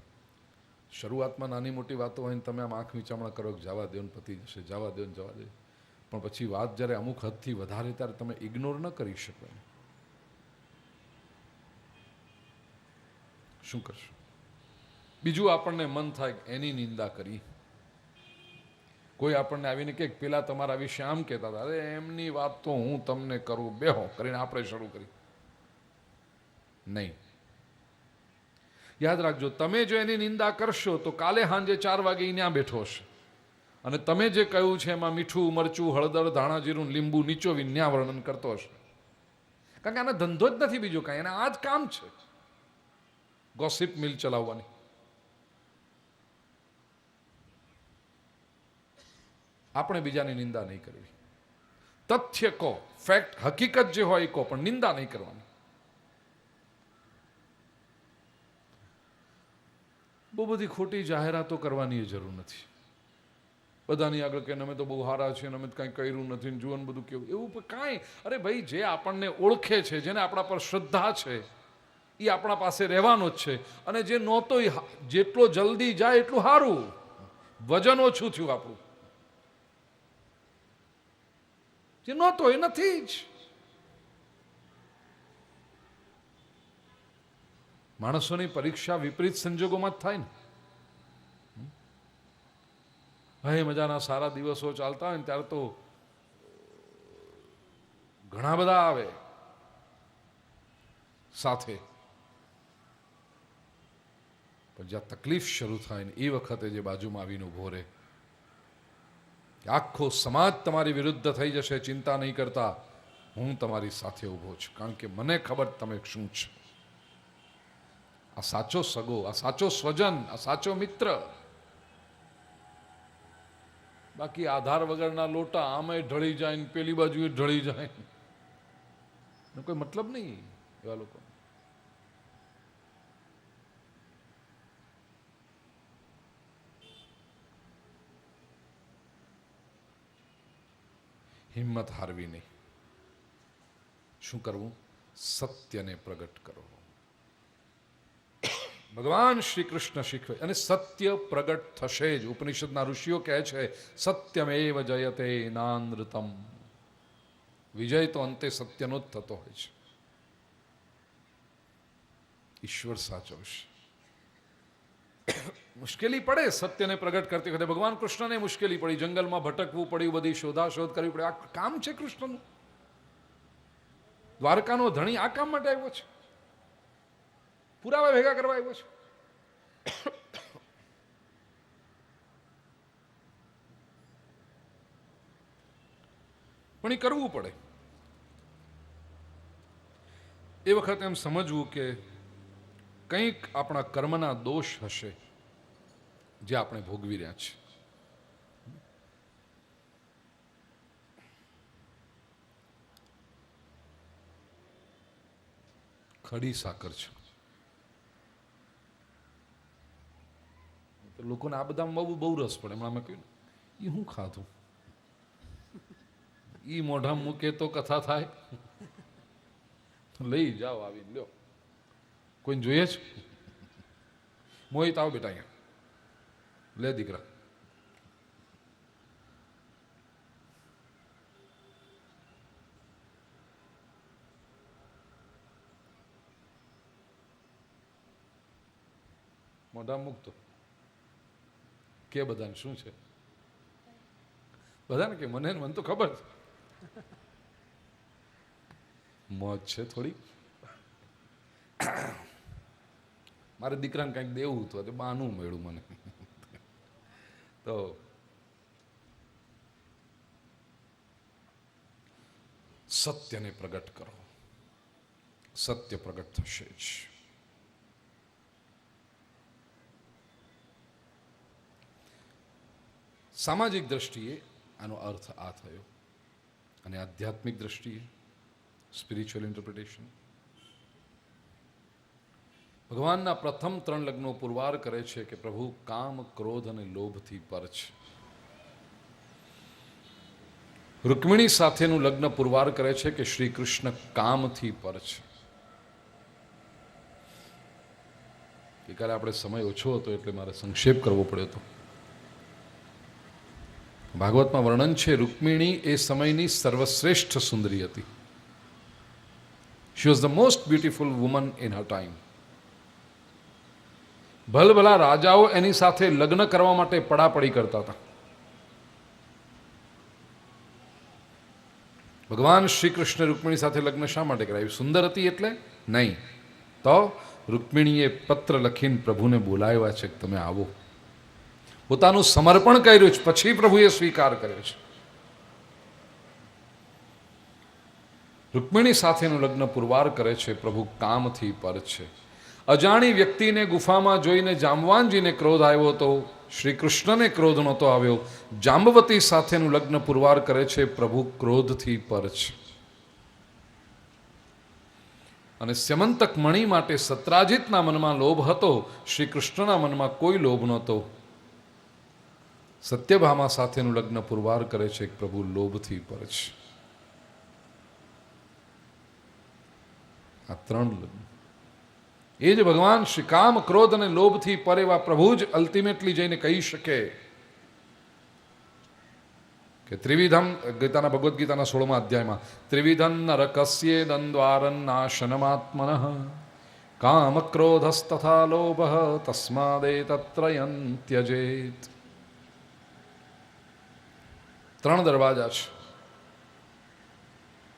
શરૂઆતમાં નાની મોટી વાતો હોય ને તમે આમ આંખ વિચામણા કરો કે જવા દો ને પતી જશે, જવા દો ને જવા દે, પણ પછી વાત જ્યારે અમુક હદથી વધારે ત્યારે તમે ઇગ્નોર ન કરી શકો. શું કરશો? બીજું આપણને મન થાય એની નિંદા કરી. કોઈ આપણને આવીને કે પેલા તમારા વિશે આમ કહેતા હતા, અરે એમની વાત તો હું તમને કરું, બેહો કરીને આપણે શરૂ કરી. નહીં. યાદ રાખજો, તમે જો એની નિંદા કરશો તો કાલે સાંજે 4 વાગે ત્યાં બેઠો હશે અને તમે જે કહ્યું છે એમાં મીઠું, મરચું, હળદર, ધાણા જીરું, લીંબુ નીચોવીને ન્યા વર્ણન કરતો હશે. કારણ કે આનો ધંધો જ નથી બીજું કાંઈ, એને આ જ કામ છે, ગોસિપ મિલ ચલાવવાની. આપણે બીજાની નિંદા નહીં કરવી. તથ્ય કહો, ફેક્ટ, હકીકત જે હોય એ કહો, પણ નિંદા નહીં કરવાની. બહુ બધી ખોટી જાહેરાતો કરવાની જરૂર નથી. બધાની આગળ કે અમે તો બહુ સારા છીએ, અમે કાંઈ કર્યું નથી, જુઓને બધું કેવું, એવું કાંઈ. અરે ભાઈ, જે આપણને ઓળખે છે, જેને આપણા પર શ્રદ્ધા છે, એ આપણા પાસે રહેવાનો જ છે. અને જે નહોતો એ જેટલો જલ્દી જાય એટલું સારું. વજન ઓછું થયું આપણું. જે નહોતો એ નથી જ. માણસોની પરીક્ષા વિપરીત સંજોગોમાં જ થાય ને. હવે મજાના સારા દિવસો ચાલતા હોય ને ત્યારે તો ઘણા બધા આવે સાથે, પણ જ્યાં તકલીફ શરૂ થાય ને એ વખતે જે બાજુમાં આવીને ઉભો રહે, આખો સમાજ તમારી વિરુદ્ધ થઈ જશે, ચિંતા નહીં કરતા, હું તમારી સાથે ઉભો છું, કારણ કે મને ખબર તમે શું છો. આ સાચો સગો, આ સાચો સ્વજન, આ સાચો મિત્ર. બાકી આધાર વગરના લોટા આમે ઢળી જાય ને પેલી બાજુ ઢળી જાય, કોઈ મતલબ નહીં એવા લોકો. હિંમત હારવી નહીં. શું કરવું? સત્યને પ્રગટ કરો. ભગવાન શ્રી કૃષ્ણ શીખવે, અને સત્ય પ્રગટ થશે જ. ઉપનિષદના ઋષિઓ કહે છે સત્યમેવ જયતે નાનૃતમ. વિજય તો અંતે સત્યનો જ થતો હોય છે. ઈશ્વર સાચવશે. મુશ્કેલી પડે સત્યને પ્રગટ કરતી વખતે. ભગવાન કૃષ્ણને મુશ્કેલી પડી, જંગલમાં ભટકવું પડ્યું, બધી શોધાશોધ કરવી પડી. આ કામ છે કૃષ્ણનું. દ્વારકાનો ધણી આ કામ માટે આવ્યો છે, પુરાવા ભેગા કરવા આવ્યો છે. પણ એ કરવું પડે. એ વખતે એમ સમજવું કે કંઈક આપણા કર્મના દોષ હશે જે આપણે ભોગવી રહ્યા છીએ. ખડી સાકર છે. લોકોને આ બધામાં બહુ રસ પડે. હમણાં મેં કહ્યું એ હું ખાધું, એ મોઢામાં મૂકે તો કથા થાય. લઈ જાઓ, આવીને લ્યો. કોઈને જોઈએ છે? મોહિત આવો બેટા અહીંયા, લે દીકરા. મોઢા મૂકતો કે બધાને શું છે? બધાને કે મને તો ખબર છે મોજ છે થોડી. મારે દીકરાને કંઈક દેવું હતું, તે બાનું મળ્યું મને. તો સત્યને પ્રગટ કરો, સત્ય પ્રગટ થશે જ. સામાજિક દ્રષ્ટિએ આનો અર્થ આ થયો, અને આધ્યાત્મિક દ્રષ્ટિએ સ્પિરિચ્યુઅલ ઇન્ટરપ્રિટેશન. ભગવાનના પ્રથમ 3 લગ્નો પુરવાર કરે છે કે પ્રભુ કામ, ક્રોધ અને લોભથી પર છે. રૂકમિણી સાથેનું લગ્ન પુરવાર કરે છે કે શ્રી કૃષ્ણ કામથી પર છે. ગઈકાલે આપણે સમય ઓછો હતો એટલે મારે સંક્ષેપ કરવો પડ્યો હતો. ભાગવતમાં વર્ણન છે રૂકમિણી એ સમયની સર્વશ્રેષ્ઠ સુંદરી હતી. She was the most beautiful woman in her time. ભલભલા રાજાઓ એની સાથે લગ્ન કરવા માટે પડાપડી કરતા હતા. ભગવાન શ્રી કૃષ્ણ રૂકમિણી સાથે લગ્ન શા માટે કરાવ્યું? સુંદર હતી એટલે નહીં, તો રૂકમિણીએ પત્ર લખીને પ્રભુને બોલાવ્યા છે કે તમે આવો. પોતાનું સમર્પણ કર્યું છે, પછી પ્રભુએ સ્વીકાર કર્યો છે. રૂકમિણી સાથેનું લગ્ન પુરવાર કરે છે પ્રભુ કામથી પર છે. અજાણી વ્યક્તિને ગુફામાં જોઈને જાંબવાનજીને ક્રોધ આવ્યો હતો, શ્રી કૃષ્ણને ક્રોધ નહોતો આવ્યો. જાંબવતી સાથેનું લગ્ન પુરવાર કરે છે પ્રભુ ક્રોધથી પર છે. અને સ્યમંતક મણિ માટે સત્રાજીતના મનમાં લોભ હતો, શ્રી કૃષ્ણના મનમાં કોઈ લોભ નહોતો. સત્યભામા સાથેનું લગ્ન પુરવાર કરે છે પ્રભુ લોભથી પર છે. આ 3 લગ્ન એ જ ભગવાન શ્રી કામ, ક્રોધ અને લોભથી પર એવા પ્રભુ જ અલ્ટિમેટલી જઈને કહી શકે કે ત્રિવિધમ. ગીતાના ભગવદ્ ગીતાના 16મા અધ્યાયમાં ત્રિવિધમ નરકસ્યે દંદ્વારન્નાશનમાત્મન કામ ક્રોધસ્તથા લોભ તસ્માદેતત્રયં ત્યજેત. 3 દરવાજા છે.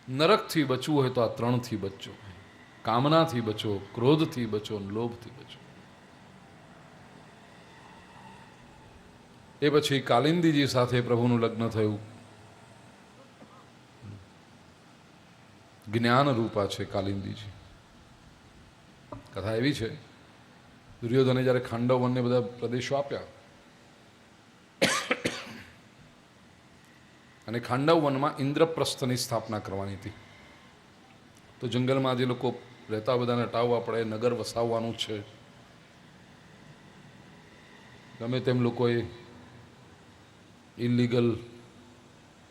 નરકથી બચવું હોય તો આ 3થી બચો. કામનાથી બચો, ક્રોધથી બચો, લોભથી બચો. એ પછી કાલિંદીજી સાથે પ્રભુનું લગ્ન થયું. જ્ઞાન રૂપા છે કાલિંદીજી. કથા એવી છે, દુર્યોધને જ્યારે ખાંડવનને બધા પ્રદેશો આપ્યા અને ખાંડવવનમાં ઇન્દ્રપ્રસ્થની સ્થાપના કરવાની હતી, તો જંગલમાં જે લોકો રહેતા બધાને હટાવવા પડે, નગર વસાવવાનું છે. ગમે તેમ લોકોએ ઇલીગલ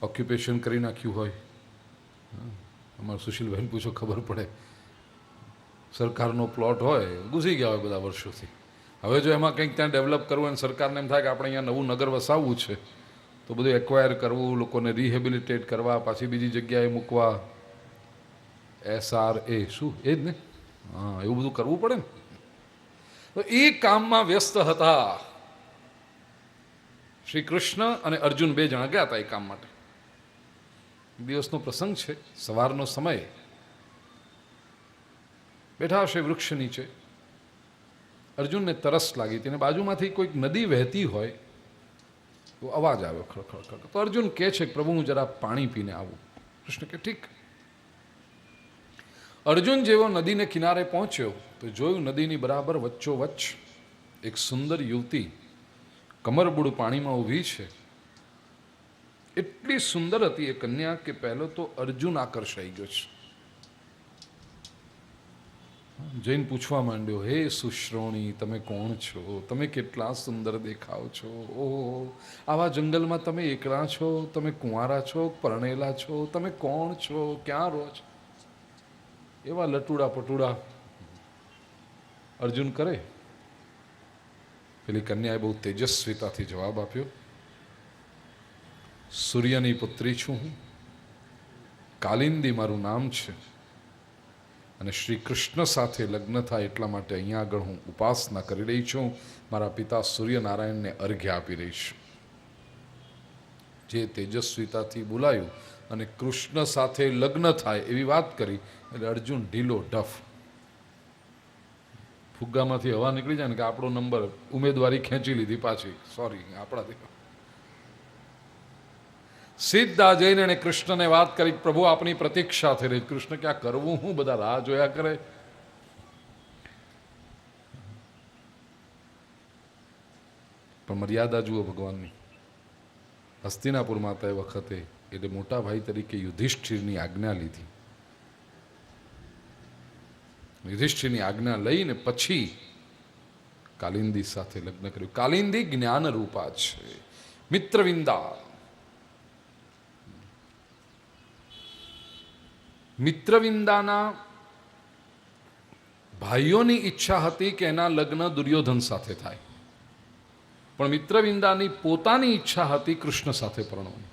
ઓક્યુપેશન કરી નાખ્યું હોય, અમારે સુશીલભાઈને પૂછો ખબર પડે. સરકારનો પ્લોટ હોય, ઘૂસી ગયા હોય બધા વર્ષોથી. હવે જો એમાં કંઈક ત્યાં ડેવલપ કરવું અને સરકારને એમ થાય કે આપણે અહીંયા નવું નગર વસાવવું છે, તો બધું એક્વાયર કરવું, લોકોને રિહેબિલિટેટ કરવા, પાછી બીજી જગ્યાએ મૂકવા, SRA શું એ જ ને, હા એવું બધું કરવું પડે ને. તો એ કામમાં વ્યસ્ત હતા. શ્રી કૃષ્ણ અને અર્જુન 2 જણા ગયા હતા એ કામ માટે. દિવસનો પ્રસંગ છે, સવારનો સમય. બેઠા હશે વૃક્ષ નીચે. અર્જુનને તરસ લાગી હતી અને બાજુમાંથી કોઈક નદી વહેતી હોય તો અવાજ આવ્યો ખડખડ ખડ. તો અર્જુન કહે છે કે પ્રભુ હું જરા પાણી પીને આવું. કૃષ્ણ કે ઠીક. અર્જુન જેવો નદીને કિનારે પહોંચ્યો તો જોયું નદીની બરાબર વચ્ચોવચ્ચ એક સુંદર યુવતી કમરબુડ પાણીમાં ઊભી છે. એટલી સુંદર હતી એ કન્યા કે પહેલો તો અર્જુન આકર્ષાઈ ગયો છે. જઈને પૂછવા માંડ્યો, હે સુશ્રોણી, તમે કોણ છો? તમે કેટલા સુંદર દેખાવ છો? ઓહો, આવા જંગલમાં તમે એકલા છો? તમે કુંવારા છો? પરણેલા છો? તમે કોણ છો? ક્યાં રહો છો? એવા લટુડા પટુડા અર્જુન કરે. પેલી કન્યાએ બહુ તેજસ્વીતાથી જવાબ આપ્યો, સૂર્યની પુત્રી છું હું, કાલિંદી મારું નામ છે, અને શ્રી કૃષ્ણ સાથે લગ્ન થાય એટલા માટે અહીંયા આગળ હું ઉપાસના કરી રહી છું. મારા પિતા સૂર્યનારાયણને અર્ઘ્ય આપી રહી છું. જે તેજસ્વીતાથી બોલાયું અને કૃષ્ણ સાથે લગ્ન થાય એવી વાત કરી એટલે અર્જુન ઢીલો ઢફ. ફુગ્ગામાંથી હવા નીકળી જાય ને કે આપણો નંબર, ઉમેદવારી ખેંચી લીધી પાછી, સોરી આપણાથી. સીધા જઈને એને કૃષ્ણને વાત કરી, પ્રભુ આપની પ્રતીક્ષા થઈ રહી. કૃષ્ણ ક્યાં કરવું, હું બધા રાહ જોયા કરે. પણ મર્યાદા જુઓ ભગવાનની. હસ્તિનાપુરમાં તે વખતે એટલે મોટા ભાઈ તરીકે યુધિષ્ઠિરની આજ્ઞા લીધી. યુધિષ્ઠિરની આજ્ઞા લઈને પછી કાલિંદી સાથે લગ્ન કર્યું. કાલિંદી જ્ઞાન રૂપા છે, મિત્રવિંદા. મિત્રવિંદાના ભાઈઓની ઈચ્છા હતી કે એના લગ્ન દુર્યોધન સાથે થાય, પણ મિત્રવિંદાની પોતાની ઈચ્છા હતી કૃષ્ણ સાથે પરણવાની.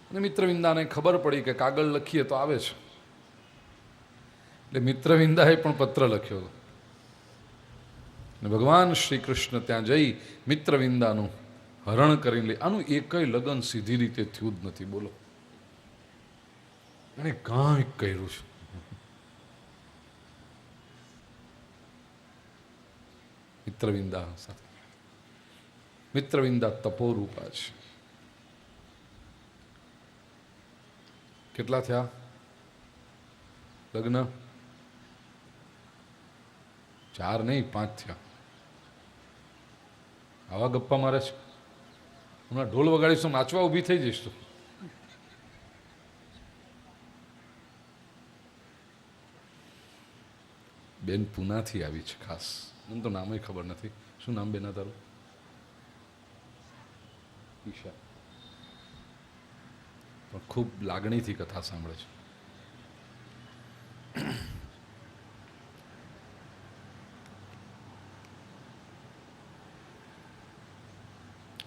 અને મિત્રવિંદાને ખબર પડી કે કાગળ લખીએ તો આવે છે, એટલે મિત્રવિંદાએ પણ પત્ર લખ્યો. અને ભગવાન શ્રી કૃષ્ણ ત્યાં જઈ મિત્રવિંદાનું હરણ કરી લે. આનું એકય લગ્ન સીધી રીતે થયું જ નથી. બોલો, એને કાંઈક કર્યું છે. મિત્રવિંદા સાથે. મિત્રવિંદા તપોરૂપા છે. કેટલા થયા લગ્ન? 4 નહીં 5 થયા. આવા ગપ્પા મારે છે. હમણાં ઢોલ વગાડીશું, નાચવા ઊભી થઈ જઈશ. તો બેન પૂનાથી આવી છે ખાસ. મને તો નામે ખબર નથી. શું નામ બેના તારું? ઈશા. પણ ખૂબ લાગણીથી કથા સાંભળે છે.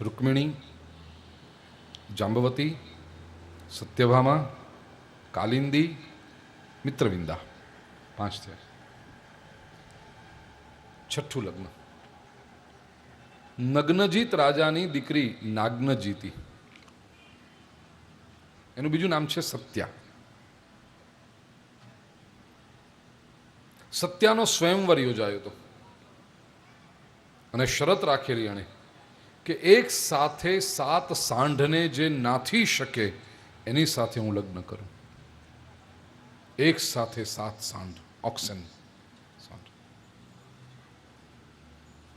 રૂક્મિણી, જાંબવતી, સત્યભામા, કાલિંદી, મિત્રવિંદા, 5 થયા. 6ઠું લગ્ન. નગ્નજીત રાજાની દીકરી નાગ્નજીતી, એનું બીજું નામ છે સત્યા. સત્યાનો સ્વયંવર યોજાયો હતો અને શરત રાખેલી એણે કે એક સાથે 7 સાંઢને જે નાથી શકે એની સાથે હું લગ્ન કરું. એક સાથે 7 સાંઢ, ઓક્સન.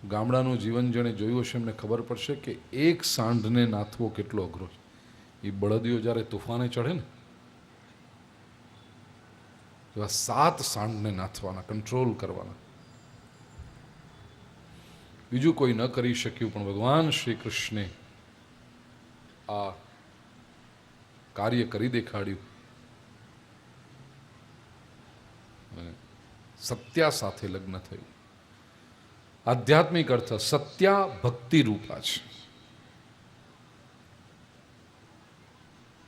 ગામડાનું જીવન જેણે જોયું હશે એમને ખબર પડશે કે એક સાંઢને નાથવો કેટલો અઘરો છે. એ બળદીઓ જ્યારે તોફાને ચઢે ને, એવા 7 સાંઢને નાથવાના, કંટ્રોલ કરવાના. બીજું કોઈ ન કરી શક્યું, પણ ભગવાન શ્રી કૃષ્ણે આ કાર્ય કરી દેખાડ્યું. અને સત્યા સાથે લગ્ન થયું. આધ્યાત્મિક અર્થ સત્યા ભક્તિ રૂપા છે.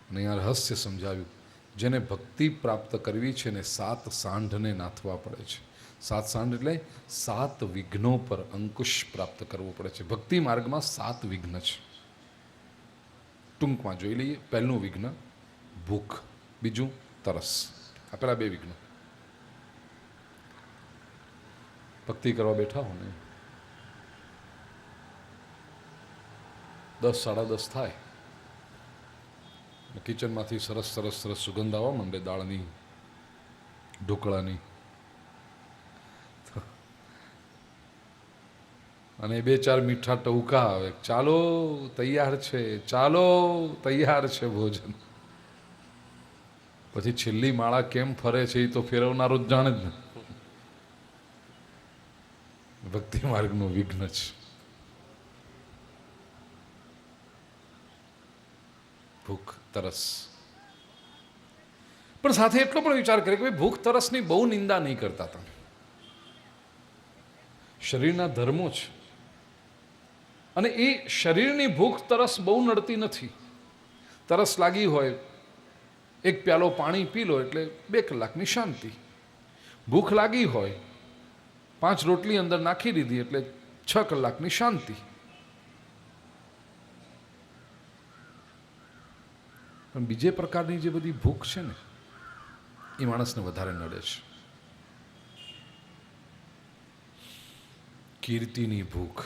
અને અહીંયા રહસ્ય સમજાવ્યું. જેને ભક્તિ પ્રાપ્ત કરવી છે ને 7 સાંઢને નાથવા પડે છે. 7 સાંઢ એટલે 7 વિઘ્નો પર અંકુશ પ્રાપ્ત કરવો પડે છે. ભક્તિ માર્ગમાં 7 વિઘ્ન છે. ટૂંકમાં જોઈ લઈએ. પહેલું વિઘ્ન ભૂખ, બીજું તરસ. આ પેલા 2 વિઘ્નો. ભક્તિ કરવા બેઠા હો ને 10 સાડા 10 થાય, કિચનમાંથી સરસ સરસ સરસ સુગંધ આવવા માંડે, દાળની, ઢોકળાની, અને 2-4 મીઠા ટવકા આવે. ચાલો તૈયાર છે, ચાલો તૈયાર છે ભોજન. પછી છેલ્લી માળા કેમ ફરે છે એ તો ફેરવનારો જ જાણે જ ને. ભક્તિ માર્ગનું વિઘ્ન છે. ભૂખ તરસ. પણ સાથે એટલો પણ વિચાર કરે કે ભાઈ ભૂખ તરસની બહુ નિંદા નહીં કરતા તમે. શરીરના ધર્મો છે અને એ શરીરની ભૂખ તરસ બહુ નડતી નથી. તરસ લાગી હોય 1 પ્યાલો પાણી પી લો એટલે 2 કલાકની શાંતિ. ભૂખ લાગી હોય 5 રોટલી અંદર નાખી દીધી એટલે 6 કલાકની શાંતિ. પણ બીજે પ્રકારની જે બધી ભૂખ છે ને એ માણસને વધારે નડે છે. કીર્તિની ભૂખ,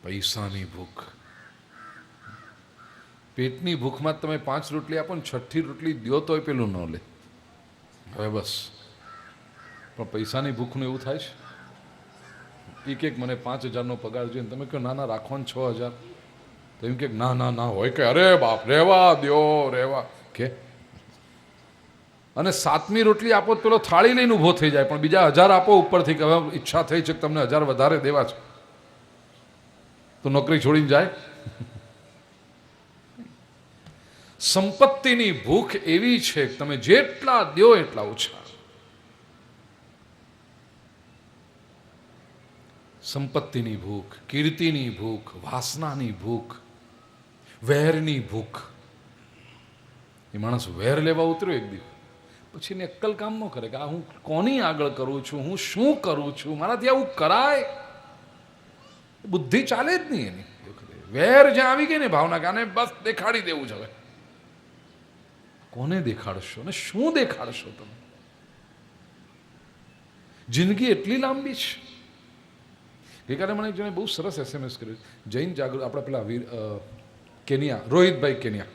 પૈસાની ભૂખ. પેટની ભૂખમાં તમે 5 રોટલી આપો ને 6ઠી રોટલી દો તોય પેલું ન લે. હવે બસ. પણ પૈસાની ભૂખનું એવું થાય છે. એક મને 5,000નો પગાર જોઈએ તમે કહો ના ના રાખો ને 6,000, તો એમ કે ના ના ના હોય કે અરે બાપ રહેવા દ્યો રહેવા કે. અને 7મી રોટલી આપો તો પેલો થાળી લઈને ઊભો થઈ જાય, પણ બીજા 1000 આપો ઉપરથી કે હવે ઈચ્છા થઈ છે કે તમને 1000 વધારે દેવા છે, તો નોકરી છોડીને જાય. સંપત્તિની ભૂખ એવી છે કે તમે જેટલા દ્યો એટલા ઓછા. સંપત્તિની ભૂખ, કીર્તિની ભૂખ, વાસનાની ભૂખ, વેરની ભૂખ. એ માણસ વેર લેવા ઉતર્યો એક દિવસ, પછી એને અક્કલ કામ ન કરે કે આ હું કોની આગળ કરું છું, હું શું કરું છું, મારાથી આવું કરાય. બુદ્ધિ ચાલે જ નહીં એની. વેર જ્યાં આવી ગઈ ને ભાવના કે આને બસ દેખાડી દેવું છે. હવે કોને દેખાડશો ને શું દેખાડશો તમે? જિંદગી એટલી લાંબી છે. ગઈકાલે મને એક જણે બહુ સરસ SMS કર્યું. જૈન જાગૃત આપણા પેલા વીર કેનિયા, રોહિતભાઈ કેનિયા,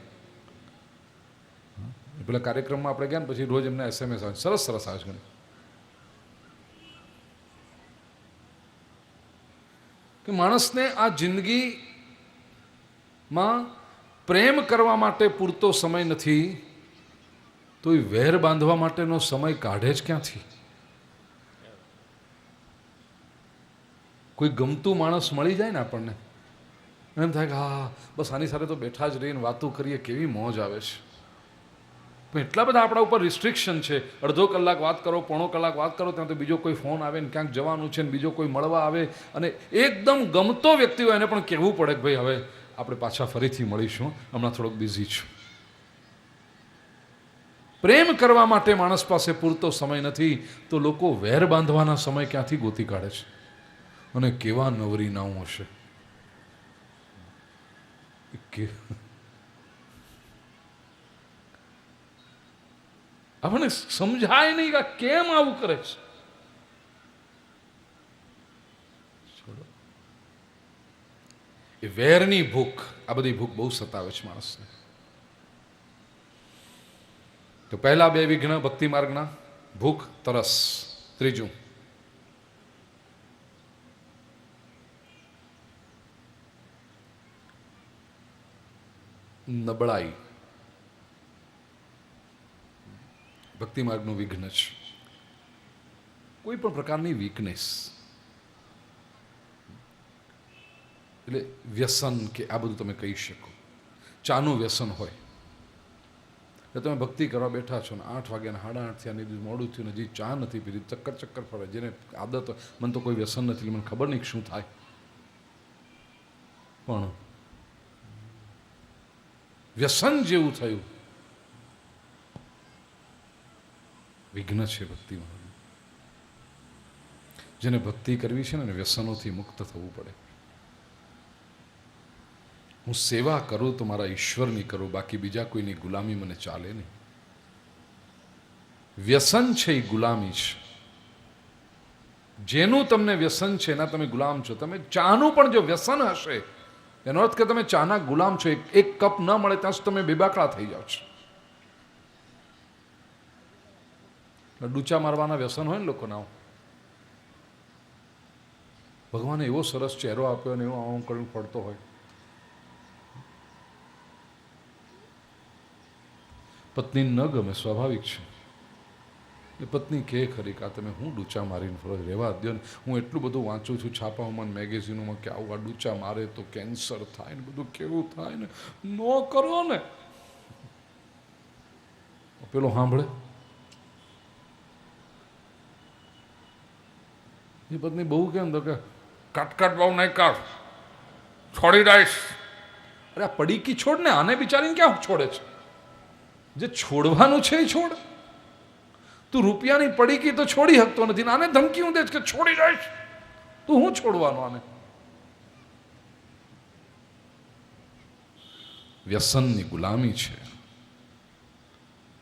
પેલા કાર્યક્રમમાં આપણે ગયા ને પછી રોજ એમને SMS આવે, સરસ સરસ આવે છે કે માણસને આ જિંદગીમાં પ્રેમ કરવા માટે પૂરતો સમય નથી તો એ વેર બાંધવા માટેનો સમય કાઢે જ ક્યાંથી? કોઈ ગમતું માણસ મળી જાય ને આપણને એમ થાય કે હા બસ આની સાથે તો બેઠા જ રહીને વાતો કરીએ, કેવી મોજ આવે છે. પણ એટલા બધા આપણા ઉપર રિસ્ટ્રિક્શન છે. અડધો કલાક વાત કરો, પોણો કલાક વાત કરો, ત્યાં તો બીજો કોઈ ફોન આવે ને ક્યાંક જવાનું છે ને બીજો કોઈ મળવા આવે, અને એકદમ ગમતો વ્યક્તિ હોય એને પણ કહેવું પડે કે ભાઈ હવે આપણે પાછા ફરીથી મળીશું, હમણાં થોડોક બિઝી છું. પ્રેમ કરવા માટે માણસ પાસે પૂરતો સમય નથી તો લોકો વેર બાંધવાના સમય ક્યાંથી ગોતી કાઢે છે? અને કેવા નવરી નાવું હશે. આપણને સમજાય નહીં કે કેમ આવું કરે છે. એ વેરની ભૂખ, આ બધી ભૂખ બહુ સતાવે છે માણસને. તો પહેલા 2 વિઘ્ન ભક્તિ માર્ગના, ભૂખ તરસ. ત્રીજું નબળાઈ. ભક્તિ માર્ગનું વિઘ્ન છે કોઈ પણ પ્રકારની વીકનેસ. એટલે વ્યસન કે આ બધું તમે કહી શકો. ચાનું વ્યસન હોય, એટલે તમે ભક્તિ કરવા બેઠા છો ને 8 વાગ્યાના 8:30 થયા ને મોડું થયું ને હજી ચા નથી પીધી, ચક્કર ફરે. જેને આદત, મને તો કોઈ વ્યસન નથી, મને ખબર નહીં શું થાય, પણ વ્યસન જેવું થયું. વિઘ્ન છે ભક્તિમાં. જેને ભક્તિ કરવી છે ને વ્યસનોથી મુક્ત થવું પડે. હું સેવા કરું તો મારા ઈશ્વરની કરું, બાકી બીજા કોઈની ગુલામી મને ચાલે નહીં. વ્યસન છે એ ગુલામી છે. જેનું તમને વ્યસન છે એના તમે ગુલામ છો. તમે ચાનું પણ જો વ્યસન હશે, એનો અર્થ કે તમે ચાના ગુલામ છો. એક કપ ન મળે ત્યાં સુધી તમે બેબાકડા થઈ જાઓ છો. ડૂચા મારવાના વ્યસન હોય ને લોકોના, ભગવાને એવો સરસ ચહેરો આપ્યો અને એવો આમ કરવું પડતો હોય. પત્ની ન ગમે, સ્વાભાવિક છે. એ પત્ની કે ખરી કે આ તમે હું ડૂચા મારીને ફરો, રહેવા દો ને. હું એટલું બધું વાંચું છું છાપાઓમાં, મેગેઝિનોમાં કે આવું આ ડૂચા મારે તો કેન્સર થાય ને બધું કેવું થાય ને, ન કરો ને. પેલો સાંભળે, એ પત્ની બહુ કેમ તો કે કાટ બહુ નહીં કાઢ, છોડી દઈશ. અરે આ પડીકી છોડ ને, આને બિચારીને ક્યાં છોડે છે? જે છોડવાનું છે એ છોડ. તું રૂપિયાની પડીકી તો છોડી શકતો નથી ને આને ધમકી હું દે કે છોડી દઈશ. તું હું છોડવાનું આને? વ્યસનની ગુલામી છે.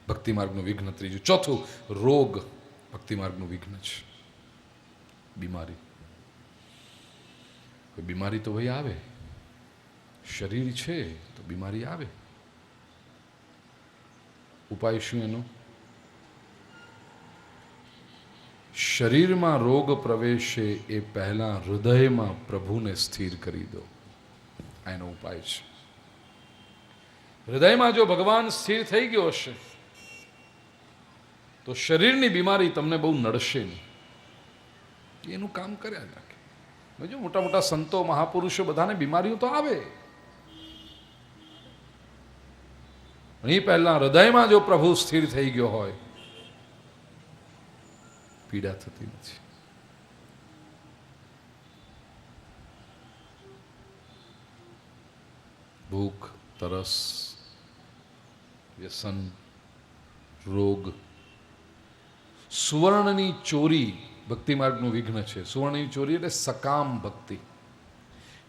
ભક્તિ માર્ગનું વિઘ્ન. ત્રીજું, ચોથું, રોગ ભક્તિ માર્ગનું વિઘ્ન છે. બીમારી. કોઈ બીમારી તો ભાઈ આવે, શરીર છે તો બીમારી આવે. ઉપાય શું એનો? શરીરમાં રોગ પ્રવેશે એ પહેલા હૃદયમાં પ્રભુને સ્થિર કરી દો. આ એનો ઉપાય છે. હૃદયમાં જો ભગવાન સ્થિર થઈ ગયો હશે તો શરીરની બીમારી તમને બહુ નડશે નહીં. એનું કામ કર્યા જ રાખે. જો મોટા મોટા સંતો, મહાપુરુષો, બધાને બીમારીઓ તો આવે, એ પહેલા હૃદયમાં જો પ્રભુ સ્થિર થઈ ગયો હોય, પીડા થતી નથી. ભૂખ, તરસ, વ્યસન, રોગ, સુવર્ણની ચોરી ભક્તિ માર્ગનું વિઘ્ન છે. સુવર્ણની ચોરી એટલે સકામ ભક્તિ.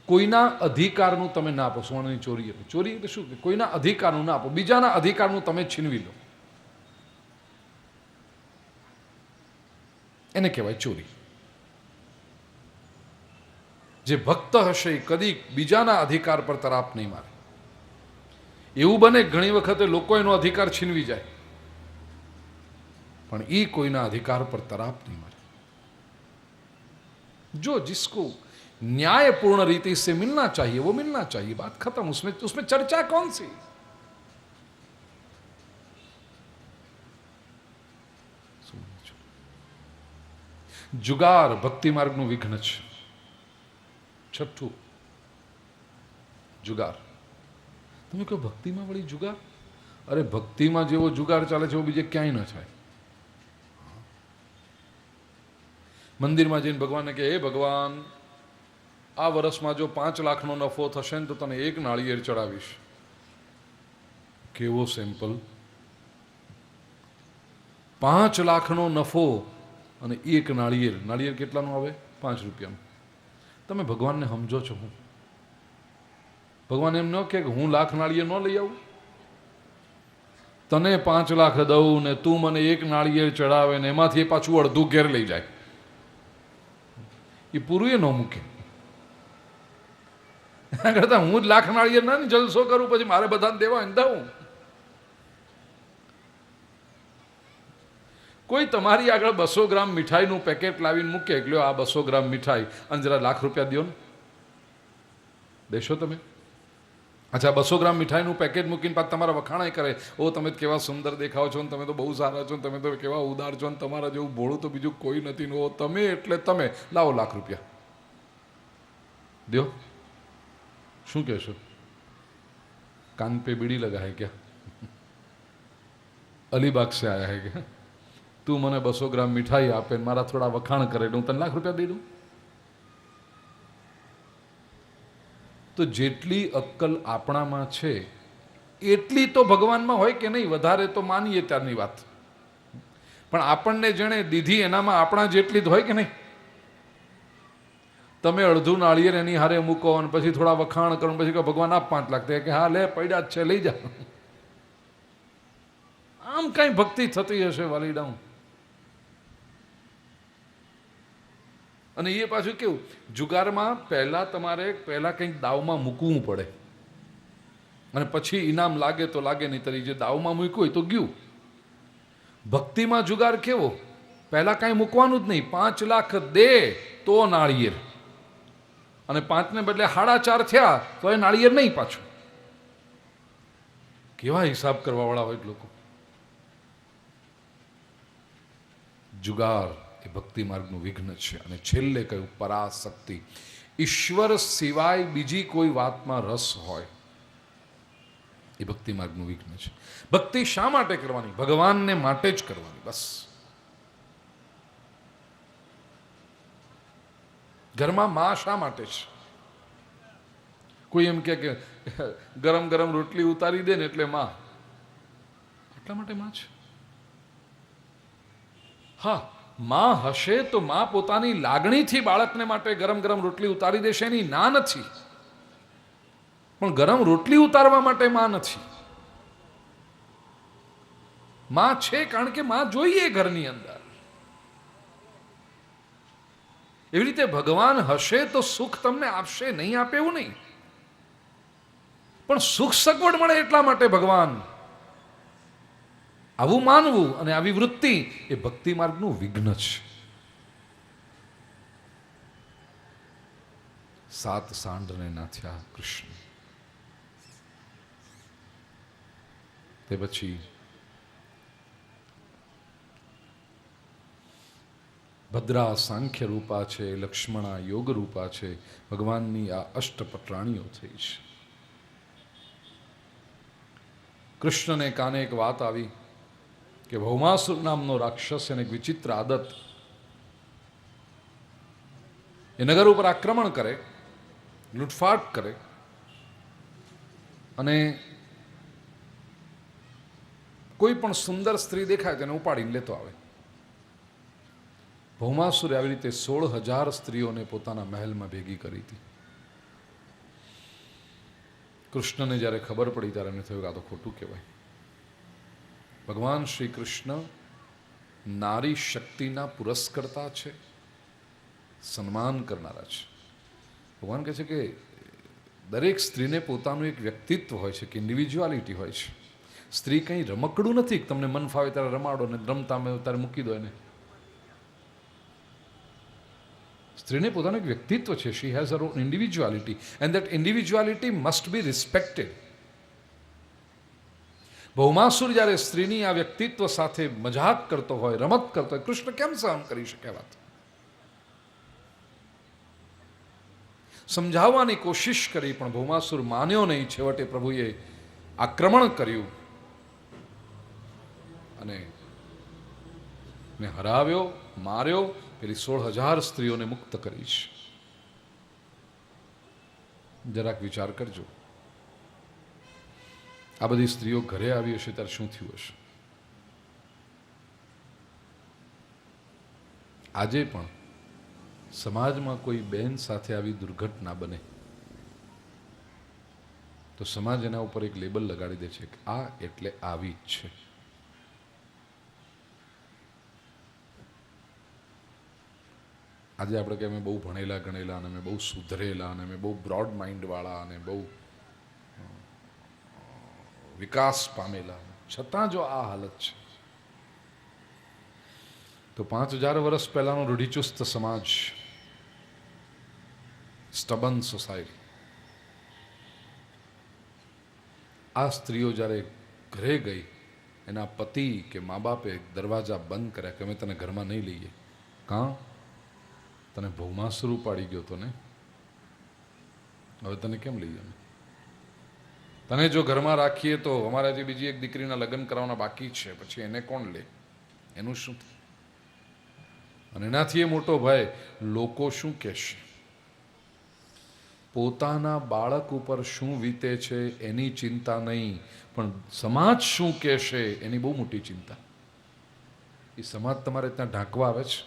કોઈના અધિકારનું તમે ના આપો. સુવર્ણની ચોરી એટલે ચોરી એટલે શું? કે કોઈના અધિકારનું ના આપો, બીજાના અધિકારનું તમે છીનવી લો, એને કહેવાય ચોરી. જે ભક્ત હશે એ કદી બીજાના અધિકાર પર તરાપ નહીં મારે. એવું બને ઘણી વખતે લોકો એનો અધિકાર છીનવી જાય, પણ એ કોઈના અધિકાર પર તરાપ નહીં મારે. जो जिसको न्यायपूर्ण रीति से मिलना चाहिए वो मिलना चाहिए. बात खत्म. उसमें चर्चा कौन सी? जुगार भक्ति मार्गનું વિઘ્ન છે. છઠ્ઠું, જુગાર. તમે કહો ભક્તિમાં વળી જુગાર? અરે ભક્તિમાં જેવો જુગાર ચાલે છે એવો બીજે ક્યાંય ન થાય. મંદિરમાં જઈને ભગવાનને કહે, હે ભગવાન, આ વર્ષમાં જો 5 લાખનો નફો થશે ને તો તને 1 નાળિયેર ચડાવીશ. કેવો સિમ્પલ. 5 લાખનો નફો અને 1 નાળિયેર. નાળિયેર કેટલાનું આવે? 5 રૂપિયાનું. તમે ભગવાનને સમજો છો? હું ભગવાન એમ ન કે હું લાખ નાળિયેર ન લઈ આવું, તને 5 લાખ દઉં ને તું મને 1 નાળિયેર ચડાવે ને એમાંથી એ પાછું અડધું ઘેર લઈ જાય. એ પૂરું એ ન મૂકે. એના કરતા હું જ લાખ નાળિયેર ના જલસો કરું, પછી મારે બધાને દેવા દઉં. કોઈ તમારી આગળ 200 ગ્રામ મીઠાઈનું પેકેટ લાવીને મૂકે, એટલે આ 200 ગ્રામ મીઠાઈ અને જરા લાખ રૂપિયા દો ને, દેશો તમે? અચ્છા, 200 ગ્રામ મીઠાઈનું પેકેટ મૂકીને પાછા તમારા વખાણાય કરે, ઓ તમે કેવા સુંદર દેખાવ છો ને, તમે તો બહુ સારા છો ને, તમે તો કેવા ઉદાર છો ને, તમારા જેવું ભોળું તો બીજું કોઈ નથી ને, ઓ તમે એટલે તમે, લાવો લાખ રૂપિયા દો. શું કહેશો? કાન પે બીડી લગા હે ક્યા? अलीबाग से आया है क्या? તું મને 200 ગ્રામ મીઠાઈ આપે ને મારા થોડા વખાણ કરે હું તને ₹1,00,000 દઈ દઉં? તો જેટલી અક્કલ આપણામાં છે એટલી તો ભગવાનમાં હોય કે નહીં? વધારે તો માનીએ ત્યારની વાત, પણ આપણને જેણે દીધી એનામાં આપણા જેટલી જ હોય કે નહીં? તમે અડધું નાળિયેર એની હારે મૂકો અને પછી થોડા વખાણ કરો પછી કહો ભગવાન આપ 5 લાખ, કે હા લે પડ્યા જ છે લઈ જા. આમ કઈ ભક્તિ થતી હશે વાલીડાઉં? અને એ પાછું કેવું, જુગારમાં તમારે પહેલા કંઈક દાવમાં મૂકવું પડે અને પછી ઇનામ લાગે તો લાગે, નહીં તરી જે દાવમાં મૂક્યું હોય તો ગયું. ભક્તિમાં જુગાર કેવો, પહેલા કાંઈ મૂકવાનું જ નહીં, 5 લાખ દે તો નાળિયેર, અને 5 ને બદલે 4.5 થયા તો એ નાળિયેર નહીં પાછું. કેવા હિસાબ કરવા વાળા હોય લોકો. જુગાર એ ભક્તિ માર્ગનું વિઘ્ન છે. અને છેલ્લે કહ્યું પરાશક્તિ, ઈશ્વર સિવાય બીજી કોઈ વાતમાં રસ હોય એ ભક્તિ માર્ગનું વિઘ્ન છે. ભક્તિ શા માટે કરવાની? ભગવાનને માટે જ કરવાની, બસ. ઘરમાં માં શા માટે છે? કોઈ એમ કે ગરમ ગરમ રોટલી ઉતારી દે ને એટલે માં, એટલા માટે માં છે. હા, માં હશે તો માં પોતાની લાગણીથી બાળકને માટે ગરમ ગરમ રોટલી ઉતારી દેશે, એની ના નથી, પણ ગરમ રોટલી ઉતારવા માટે માં નથી. માં છે કારણ કે માં જોઈએ ઘરની અંદર. એવી રીતે ભગવાન હશે તો સુખ તમને આપશે, નહીં આપે એવું નહીં, પણ સુખ સગવડ મળે એટલા માટે ભગવાન. આવું માનવું અને આવી વૃત્તિ એ ભક્તિ માર્ગનું વિઘ્ન છે. 7 સાંડને નાથ્યા કૃષ્ણ. તે પછી ભદ્રા સાંખ્ય રૂપા છે, લક્ષ્મણા યોગ રૂપા છે. ભગવાનની આ અષ્ટપટ્રાણીઓ થઈ છે. કૃષ્ણને કાને એક વાત આવી કે ભૌમાસુર નામનો રાક્ષસ, એને એક વિચિત્ર આદત, એ નગર ઉપર આક્રમણ કરે, લૂંટફાટ કરે અને કોઈ પણ સુંદર સ્ત્રી દેખાય તેને ઉપાડીને લેતો આવે. ભૌમાસુરે આવી રીતે 16,000 સ્ત્રીઓને પોતાના મહેલમાં ભેગી કરી હતી. કૃષ્ણને જ્યારે ખબર પડી ત્યારે એમને થયું કે આ તો ખોટું કહેવાય. ભગવાન શ્રી કૃષ્ણ નારી શક્તિના પુરસ્કર્તા છે, સન્માન કરનારા છે. ભગવાન કહે છે કે દરેક સ્ત્રીને પોતાનું એક વ્યક્તિત્વ હોય છે, કે ઇન્ડિવિજ્યુઆલિટી હોય છે. સ્ત્રી કંઈ રમકડું નથી કે તમને મન ફાવે ત્યારે રમાડો ને રમતા ત્યારે મૂકી દો એને. સ્ત્રીને પોતાનું એક વ્યક્તિત્વ છે. She has her own individuality and that individuality must be respected. Bhaumasur જ્યારે સ્ત્રીની આ વ્યક્તિત્વ સાથે મજાક કરતો હોય, રમત કરતો હોય, કૃષ્ણ કેમ સહન કરી શકે વાત? સમજાવવાની કોશિશ કરી પણ ભૌમાસુર માન્યો નહીં. છેવટે પ્રભુએ આક્રમણ કર્યું અને ને હરાવ્યો, માર્યો. પેલી 16,000 સ્ત્રીઓને મુક્ત કરી છે. જરાક વિચાર કરજો, આ બધી સ્ત્રીઓ ઘરે આવી હશે ત્યારે શું થયું હશે? આજે પણ સમાજમાં કોઈ બહેન સાથે આવી દુર્ઘટના બને તો સમાજ એના ઉપર એક લેબલ લગાડી દે છે કે આ એટલે આવી જ છે. આજે આપણે કે અમે બહુ ભણેલા ગણેલા અને અમે બહુ સુધરેલા અને અમે બહુ બ્રોડ માઇન્ડવાળા અને બહુ વિકાસ પામેલા, છતાં જો આ હાલત છે તો 5,000 વર્ષ પહેલાનો રૂઢિચુસ્ત સમાજ, સ્ટબન સોસાયટી, આ સ્ત્રીઓ જ્યારે ઘરે ગઈ, એના પતિ કે મા બાપે દરવાજા બંધ કર્યા કે અમે તને ઘરમાં નહીં લઈએ. કાં? તને ભૌમાસુર ઉપાડી ગયો તો ને, હવે તને કેમ લઈએ અમે? તને જો ઘરમાં રાખીએ તો અમારે હજી બીજી એક દીકરીના લગ્ન કરવાના બાકી છે, પછી એને કોણ લે? એનું શું? અને એનાથી એ મોટો ભય લોકો શું કહેશે. પોતાના બાળક ઉપર શું વીતે છે એની ચિંતા નહીં, પણ સમાજ શું કહેશે એની બહુ મોટી ચિંતા. એ સમાજ તમારે ત્યાં ઢાંકવા આવે છે.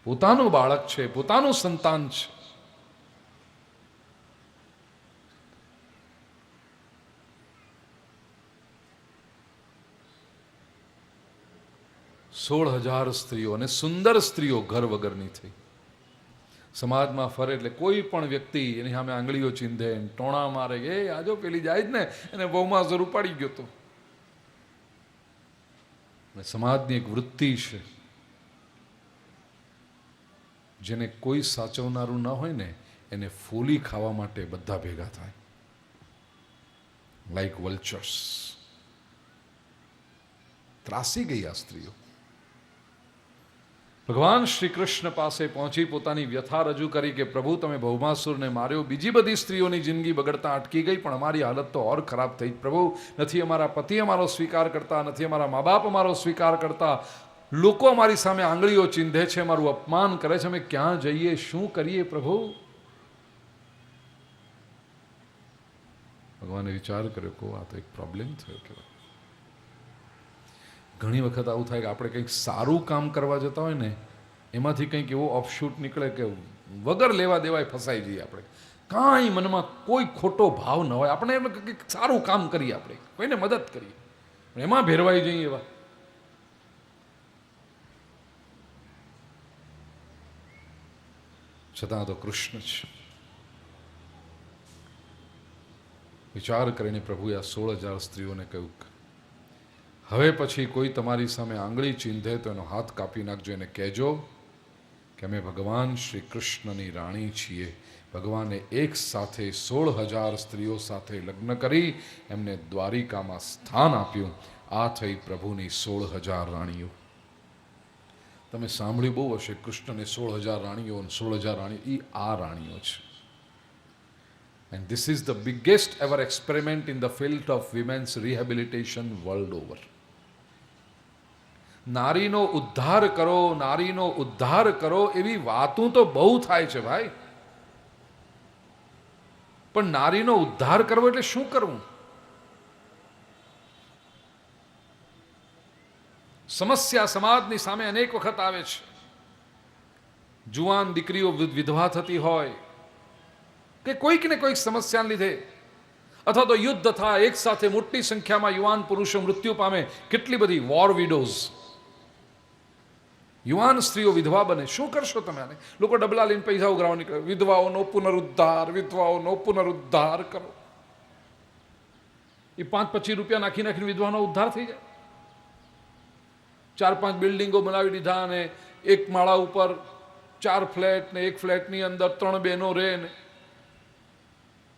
પોતાનું બાળક છે, પોતાનું સંતાન છે. સોળ 16,000 સ્ત્રીઓ અને સુંદર સ્ત્રીઓ ઘર વગરની થઈ. સમાજમાં ફરે એટલે કોઈ પણ વ્યક્તિ એની સામે આંગળીઓ ચીંધે, ટોણા મારે, એ આજો પેલી જાય જ ને, એને બહુમાં જોર ઉપાડી ગયો તો. સમાજની એક વૃત્તિ છે, જેને કોઈ સાચવનારું ન હોય ને એને ફોલી ખાવા માટે બધા ભેગા થાય, લાઈક વલ્ચર્સ. ત્રાસી ગઈ આ સ્ત્રીઓ. ભગવાન શ્રી કૃષ્ણ પાસે પહોંચી પોતાની વ્યથા રજૂ કરી કે પ્રભુ તમે ભૌમાસુરને માર્યો, બીજી બધી સ્ત્રીઓની જિંદગી બગડતા અટકી ગઈ, પણ અમારી હાલત તો ઓર ખરાબ થઈ. પ્રભુ, નથી અમારા પતિ અમારો સ્વીકાર કરતા, નથી અમારા મા બાપ અમારો સ્વીકાર કરતા, લોકો અમારી સામે આંગળીઓ ચીંધે છે, અમારું અપમાન કરે છે, અમે ક્યાં જઈએ, શું કરીએ પ્રભુ? ભગવાને વિચાર કર્યો કે આ તો એક પ્રોબ્લેમ થયો. કે ઘણી વખત આવું થાય કે આપણે કંઈક સારું કામ કરવા જતા હોય ને એમાંથી કંઈક એવો ઓફશૂટ નીકળે કે વગર લેવા દેવાય ફસાઈ જઈએ. આપણે કાંઈ મનમાં કોઈ ખોટો ભાવ ન હોય, આપણે એમ કંઈક સારું કામ કરીએ, આપણે કોઈને મદદ કરીએ, એમાં ભેરવાઈ જઈએ. એવા છતાં તો કૃષ્ણ છે. વિચાર કરીને પ્રભુએ આ 16,000 સ્ત્રીઓને કહ્યું, હવે પછી કોઈ તમારી સામે આંગળી ચીંધે તો એનો હાથ કાપી નાખજો, એને કહેજો કે અમે ભગવાન શ્રી કૃષ્ણની રાણી છીએ. ભગવાને એક સાથે 16,000 સ્ત્રીઓ સાથે લગ્ન કરી એમને દ્વારિકામાં સ્થાન આપ્યું. આ થઈ પ્રભુની 16,000 રાણીઓ. તમે સાંભળ્યું બહુ હશે, કૃષ્ણને 16,000 રાણીઓ, 16,000 રાણીઓ. એ આ રાણીઓ છે. And this is the biggest ever experiment in the field of women's rehabilitation world over. નારીનો ઉદ્ધાર કરો, નારીનો ઉદ્ધાર કરો એવી વાતો તો બહુ થાય છે ભાઈ, પણ નારીનો ઉદ્ધાર કરવો એટલે શું કરવું? સમસ્યા સમાજની સામે અનેક વખત આવે છે. જુવાન દીકરીઓ વિધવા થતી હોય કે કોઈક ને કોઈક સમસ્યાને લીધે, અથવા તો યુદ્ધ થાય, એક સાથે મોટી સંખ્યામાં યુવાન પુરુષો મૃત્યુ પામે. કેટલી બધી વોર વિડોઝ, યુવાન સ્ત્રીઓ વિધવા બને. શું કરશો તમે આને? લોકો ડબલા લઈને પૈસા ઉઘરાવા નીકળે, વિધવાઓનો પુનરુદ્ધાર, વિધવાઓનો પુનરુદ્ધાર કરો. એ 5-25 રૂપિયા નાખી નાખીને વિધવાનો ઉદ્ધાર થઈ જાય. 4-5 બિલ્ડિંગો બનાવી દીધા અને એક માળા ઉપર 4 ફ્લેટ ને એક ફ્લેટની અંદર 3 બહેનો રહે ને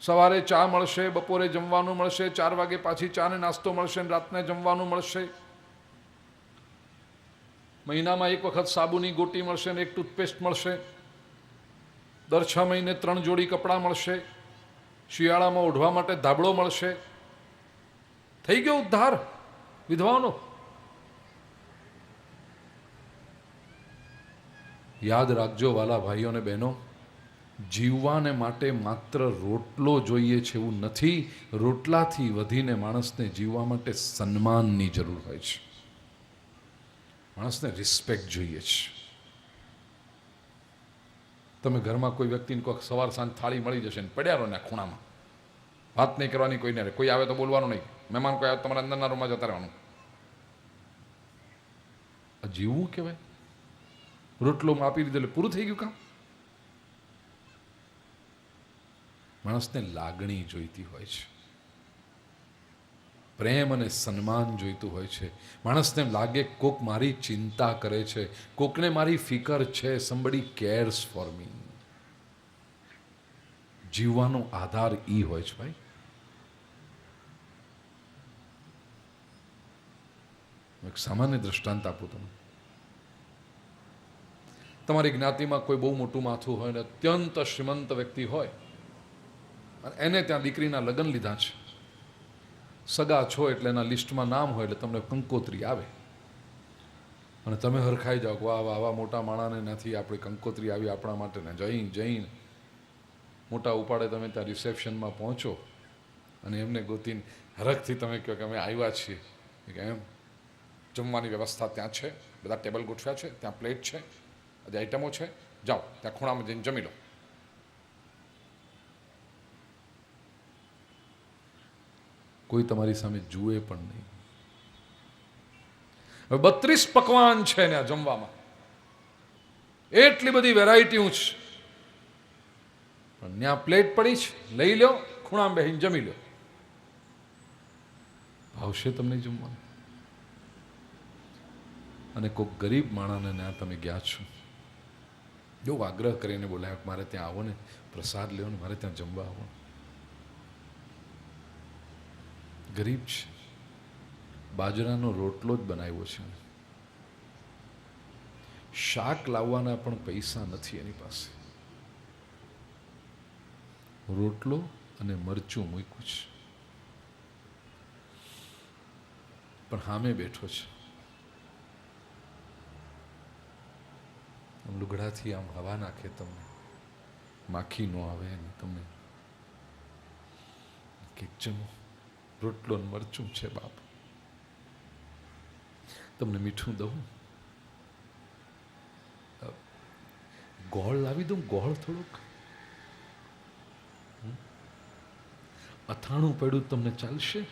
સવારે ચા મળશે, બપોરે જમવાનું મળશે, 4 વાગે પાછી ચા ને નાસ્તો મળશે, રાતને જમવાનું મળશે. મહિનામાં એક વખત સાબુની ગોટી મળશે ને એક ટૂથપેસ્ટ મળશે. દર 6 મહિને 3 જોડી કપડાં મળશે. શિયાળામાં ઓઢવા માટે ધાબળો મળશે. થઈ ગયો ઉદ્ધાર વિધવાઓનો. યાદ રાખજો વાલા ભાઈઓ અને બહેનો, જીવવાને માટે માત્ર રોટલો જોઈએ છે એવું નથી. રોટલાથી વધીને માણસને જીવવા માટે સન્માનની જરૂર હોય છે. માણસને રિસ્પેક્ટ જોઈએ છે. તમે ઘરમાં કોઈ વ્યક્તિને કોઈ સવાર સાંજ થાળી મળી જશે ને પડ્યા રહો ને ખૂણામાં, વાત નહીં કરવાની કોઈને, કોઈ આવે તો બોલવાનું નહીં, મહેમાન કોઈ આવે તમારા અંદરના રૂમમાં જતા રહેવાનું. આ જીવવું કહેવાય? રોટલો આપી દીધો એટલે પૂરું થઈ ગયું કામ? માણસને લાગણી જોઈતી હોય છે, પ્રેમ અને સન્માન જોઈતું હોય છે. માણસને લાગે કોક મારી ચિંતા કરે છે, કોકને મારી ફિકર છે, somebody cares for me. જીવવાનો આધાર ઈ હોય છે ભાઈ. એક સામાન્ય દ્રષ્ટાંત આપું તમને. તમારી જ્ઞાતિમાં કોઈ બહુ મોટું માથું હોય ને અત્યંત શ્રીમંત વ્યક્તિ હોય, અને એને ત્યાં દીકરીના લગ્ન લીધા છે. સગા છો એટલે એના લિસ્ટમાં નામ હોય એટલે તમને કંકોત્રી આવે અને તમે હરખાઈ જાઓ કે વાહ વાહ આવા મોટા માણાને નથી આપણી કંકોત્રી આવી આપણા માટે ને જઈને મોટા ઉપાડે તમે ત્યાં રિસેપ્શનમાં પહોંચો અને એમને ગોતીને હરખથી તમે કહો કે અમે આવ્યા છીએ કે એમ જમવાની વ્યવસ્થા ત્યાં છે, બધા ટેબલ ગોઠવ્યા છે, ત્યાં પ્લેટ છે, બધી આઈટમો છે, જાઓ ત્યાં ખૂણામાં જઈને જમી લો. કોઈ તમારી સામે જુએ પણ નહીં. હવે 32 પકવાન છે ને આ જમવામાં, એટલી બધી વેરાયટીઓ છે, પણ ત્યાં પ્લેટ પડી છે, લઈ લો, ખૂણામાં બેસીને જમી લો. ભાવશે તમને જમવાનું? અને કોઈક ગરીબ માણસને ત્યાં તમે ગયા છો, જો આગ્રહ કરીને બોલાય મારે ત્યાં આવો ને, પ્રસાદ લેવો ને, મારે ત્યાં જમવા આવો. ગરીબ છે, બાજરાનો રોટલો જ બનાવ્યો છે, શાક લાવવાના પણ પૈસા નથી એની પાસે, રોટલો અને મરચું મૂક્યું છે, પણ સામે બેઠો છે. આમ લુગડાથી આમ હવા નાખે, તમને માખી ન આવે ને, તમને કે જમો, રોટલો ને મરચું છે બાપ, તમને મીઠું દઉં, ગોળ લાવી દઉં, ગોળ થોડુંક, અથાણું પડ્યું તમને ચાલશે?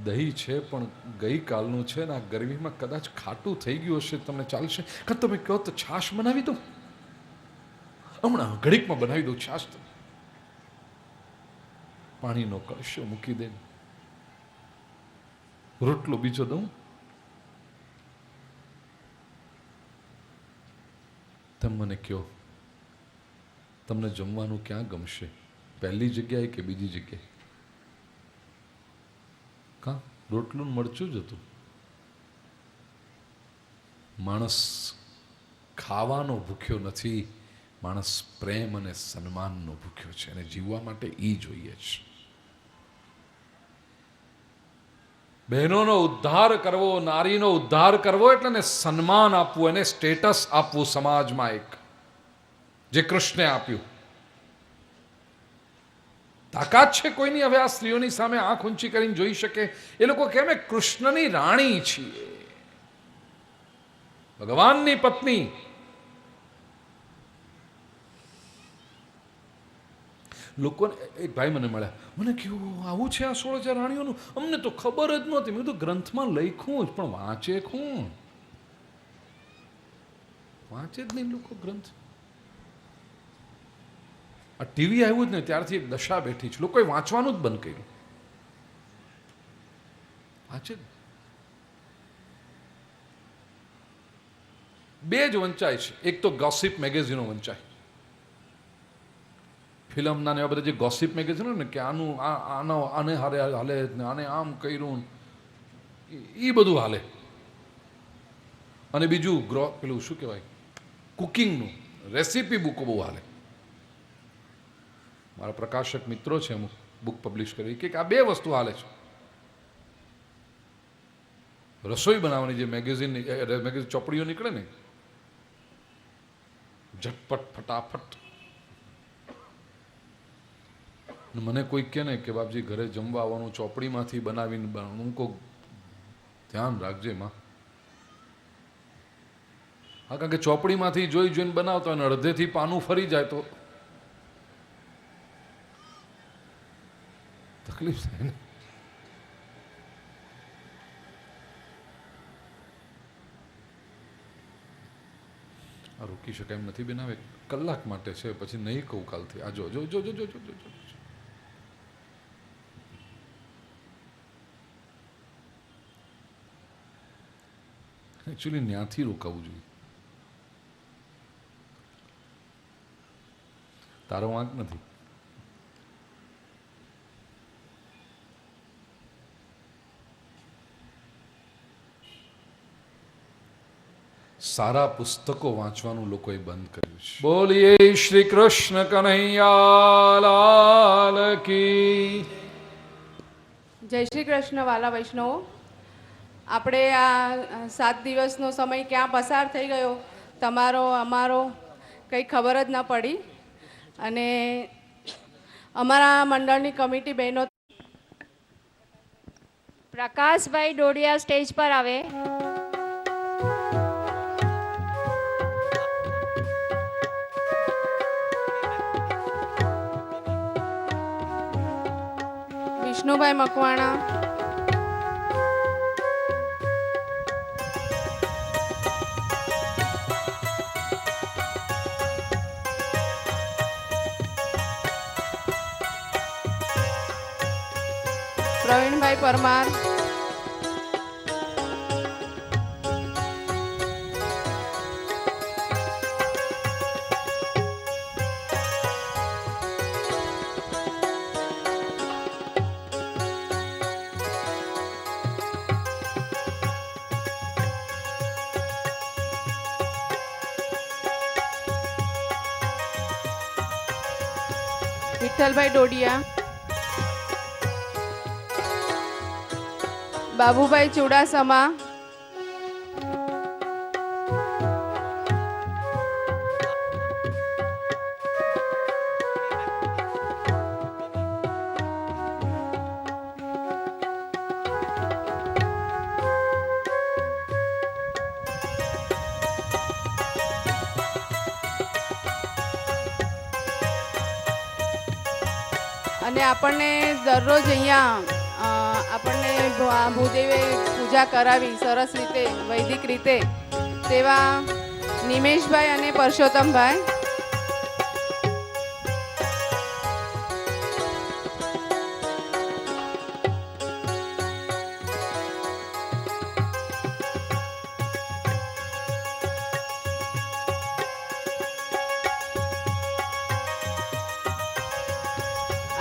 દહીં છે પણ ગઈકાલનું છે ને આ ગરમીમાં કદાચ ખાટું થઈ ગયું હશે, તમને ચાલશે? કાં તમે કહો તો છાશ બનાવી દઉં, હમણાં ઘડીકમાં બનાવી દઉં છાશ. તો પાણીનો કળશો મૂકી દે, રોટલો બીજો દઉં. તમે મને કહો, તમને જમવાનું ક્યાં ગમશે? પહેલી જગ્યાએ કે બીજી જગ્યાએ? કાં રોટલું મરચું જ હતું. માણસ ખાવાનો ભૂખ્યો નથી, માણસ પ્રેમ અને સન્માનનો ભૂખ્યો છે, અને જીવવા માટે એ જોઈએ છે. બહેનોનો ઉદ્ધાર કરવો, નારીનો ઉદ્ધાર કરવો એટલે એને સન્માન આપવું, એને સ્ટેટસ આપવું સમાજમાં, એક જે કૃષ્ણે આપ્યું. તાકાત છે કોઈની હવે આ સ્ત્રીઓની સામે આંખ ઊંચી કરીને જોઈ શકે? એ લોકો કેમ કૃષ્ણની રાણી છીએ, ભગવાનની પત્ની. લોકોને એક ભાઈ મને મળ્યા, મને કેવું આવું છે આ 16,000 રાણીઓનું, અમને તો ખબર જ નહોતી. મેં તો ગ્રંથમાં લખ્યું જ, પણ વાંચે કોણ? વાંચે જ નહીં લોકો ગ્રંથ. આ ટીવી આવ્યું જ ને ત્યારથી એક દશા બેઠી છે, લોકોએ વાંચવાનું જ બંધ કર્યું. વાંચે જ. બે જ વંચાય છે, એક તો ગોસિપ મેગેઝિનો વંચાય, ફિલ્મના ને એવા બધા જે ગોસિપ મેગેઝિન હોય ને, કે આને હારે હાલે ને, આને આમ કર્યું, એ બધું હાલે. અને બીજું પેલું શું કહેવાય, કુકિંગનું રેસીપી બુકો બહુ હાલે. મારા પ્રકાશક મિત્રો છે અમુક બુક પબ્લિશ કરી, કે આ બે વસ્તુ હાલે છે. રસોઈ બનાવવાની જે મેગેઝિન ચોપડીઓ નીકળે ને, ઝટપટ ફટાફટ. મને કોઈ કહે ને કે બાપજી ઘરે જમવા આવવાનું, ચોપડીમાંથી બનાવીને હું કહું ધ્યાન રાખજે માં. હા, કારણ કે ચોપડીમાંથી જોઈને બનાવતો હોય ને અડધેથી પાનું ફરી જાય તો તકલીફ થાય ને. આ રોકી શકાય એમ નથી બેન, હવે કલાક માટે છે, પછી નહીં કહું કાલથી. આ જો જો જો જો જો જો જો એકચ્યુઅલી ત્યાંથી રોકાવું જોઈએ. તારો વાંક નથી. સારા પુસ્તકો વાંચવાનું લોકોએ બંધ કર્યું છે. બોલીએ શ્રી કૃષ્ણ કનૈયા લાલ કી. જય શ્રી કૃષ્ણ વાલા વૈષ્ણવો. આપણે આ 7 દિવસનો સમય ક્યાં પસાર થઈ ગયો તમારો અમારો કંઈ ખબર જ ના પડી. અને અમારા મંડળની કમિટી બહેનો પ્રકાશભાઈ ડોડિયા સ્ટેજ પર આવે. વિષ્ણુભાઈ મકવાણા, પ્રવીણભાઈ પરમાર, વિઠ્ઠલભાઈ ડોડિયા, બાબુભાઈ ચુડાસમા, અને આપણને દરરોજ અહીંયા આપણને ભૂદેવે પૂજા કરાવી સરસ રીતે વૈદિક રીતે તેવા નિમેશભાઈ અને પરસોત્તમભાઈ.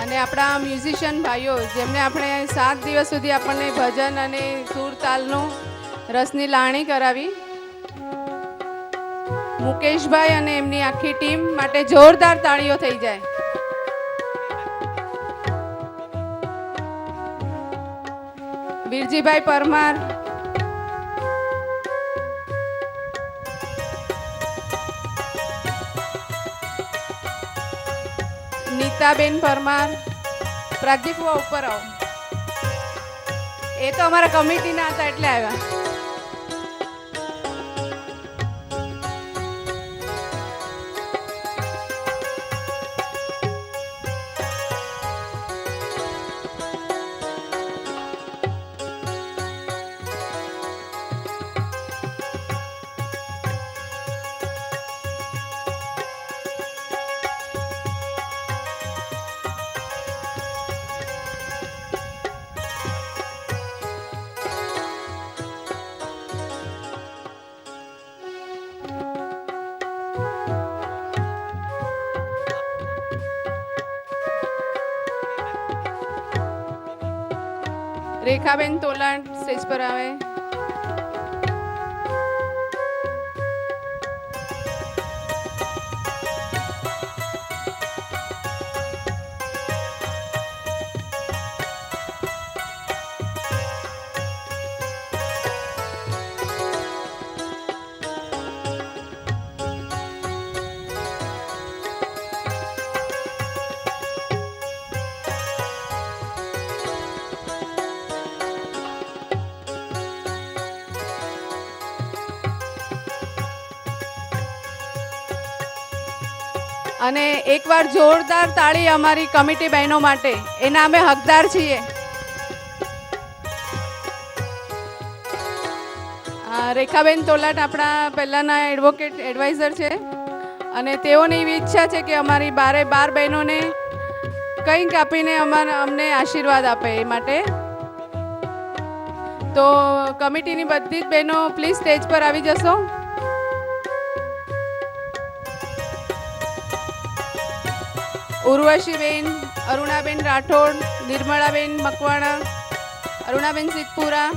અને આપણા મ્યુઝિશિયન ભાઈઓ જેમને આપણે 7 દિવસ સુધી આપણને ભજન અને સુર તાલનું રસની લાણી કરાવી. મુકેશભાઈ અને એમની આખી ટીમ માટે જોરદાર તાળીઓ થઈ જાય. વીરજીભાઈ પરમાર, નીતાબેન પરમાર, પ્રાગજી ફુવા ઉપર આવો. એ તો અમારા કમિટીના હતા એટલે આવ્યા. રેખાબેન તોલાટ સ્ટેજ પર આવે. અને એકવાર જોરદાર તાળી અમારી કમિટી બહેનો માટે. એના અમે હકદાર છીએ. રેખાબેન તોલાટ આપણા પહેલાંના એડવોકેટ એડવાઇઝર છે અને તેઓની એવી ઈચ્છા છે કે અમારી 12 બહેનોને કંઈક આપીને અમને આશીર્વાદ આપે. એ માટે તો કમિટીની બધી જ બહેનો પ્લીઝ સ્ટેજ પર આવી જશો. ઉર્વશીબેન, અરુણાબેન રાઠોડ, નિર્મળાબેન મકવાણા, અરુણાબેન સિદ્ધપુરા,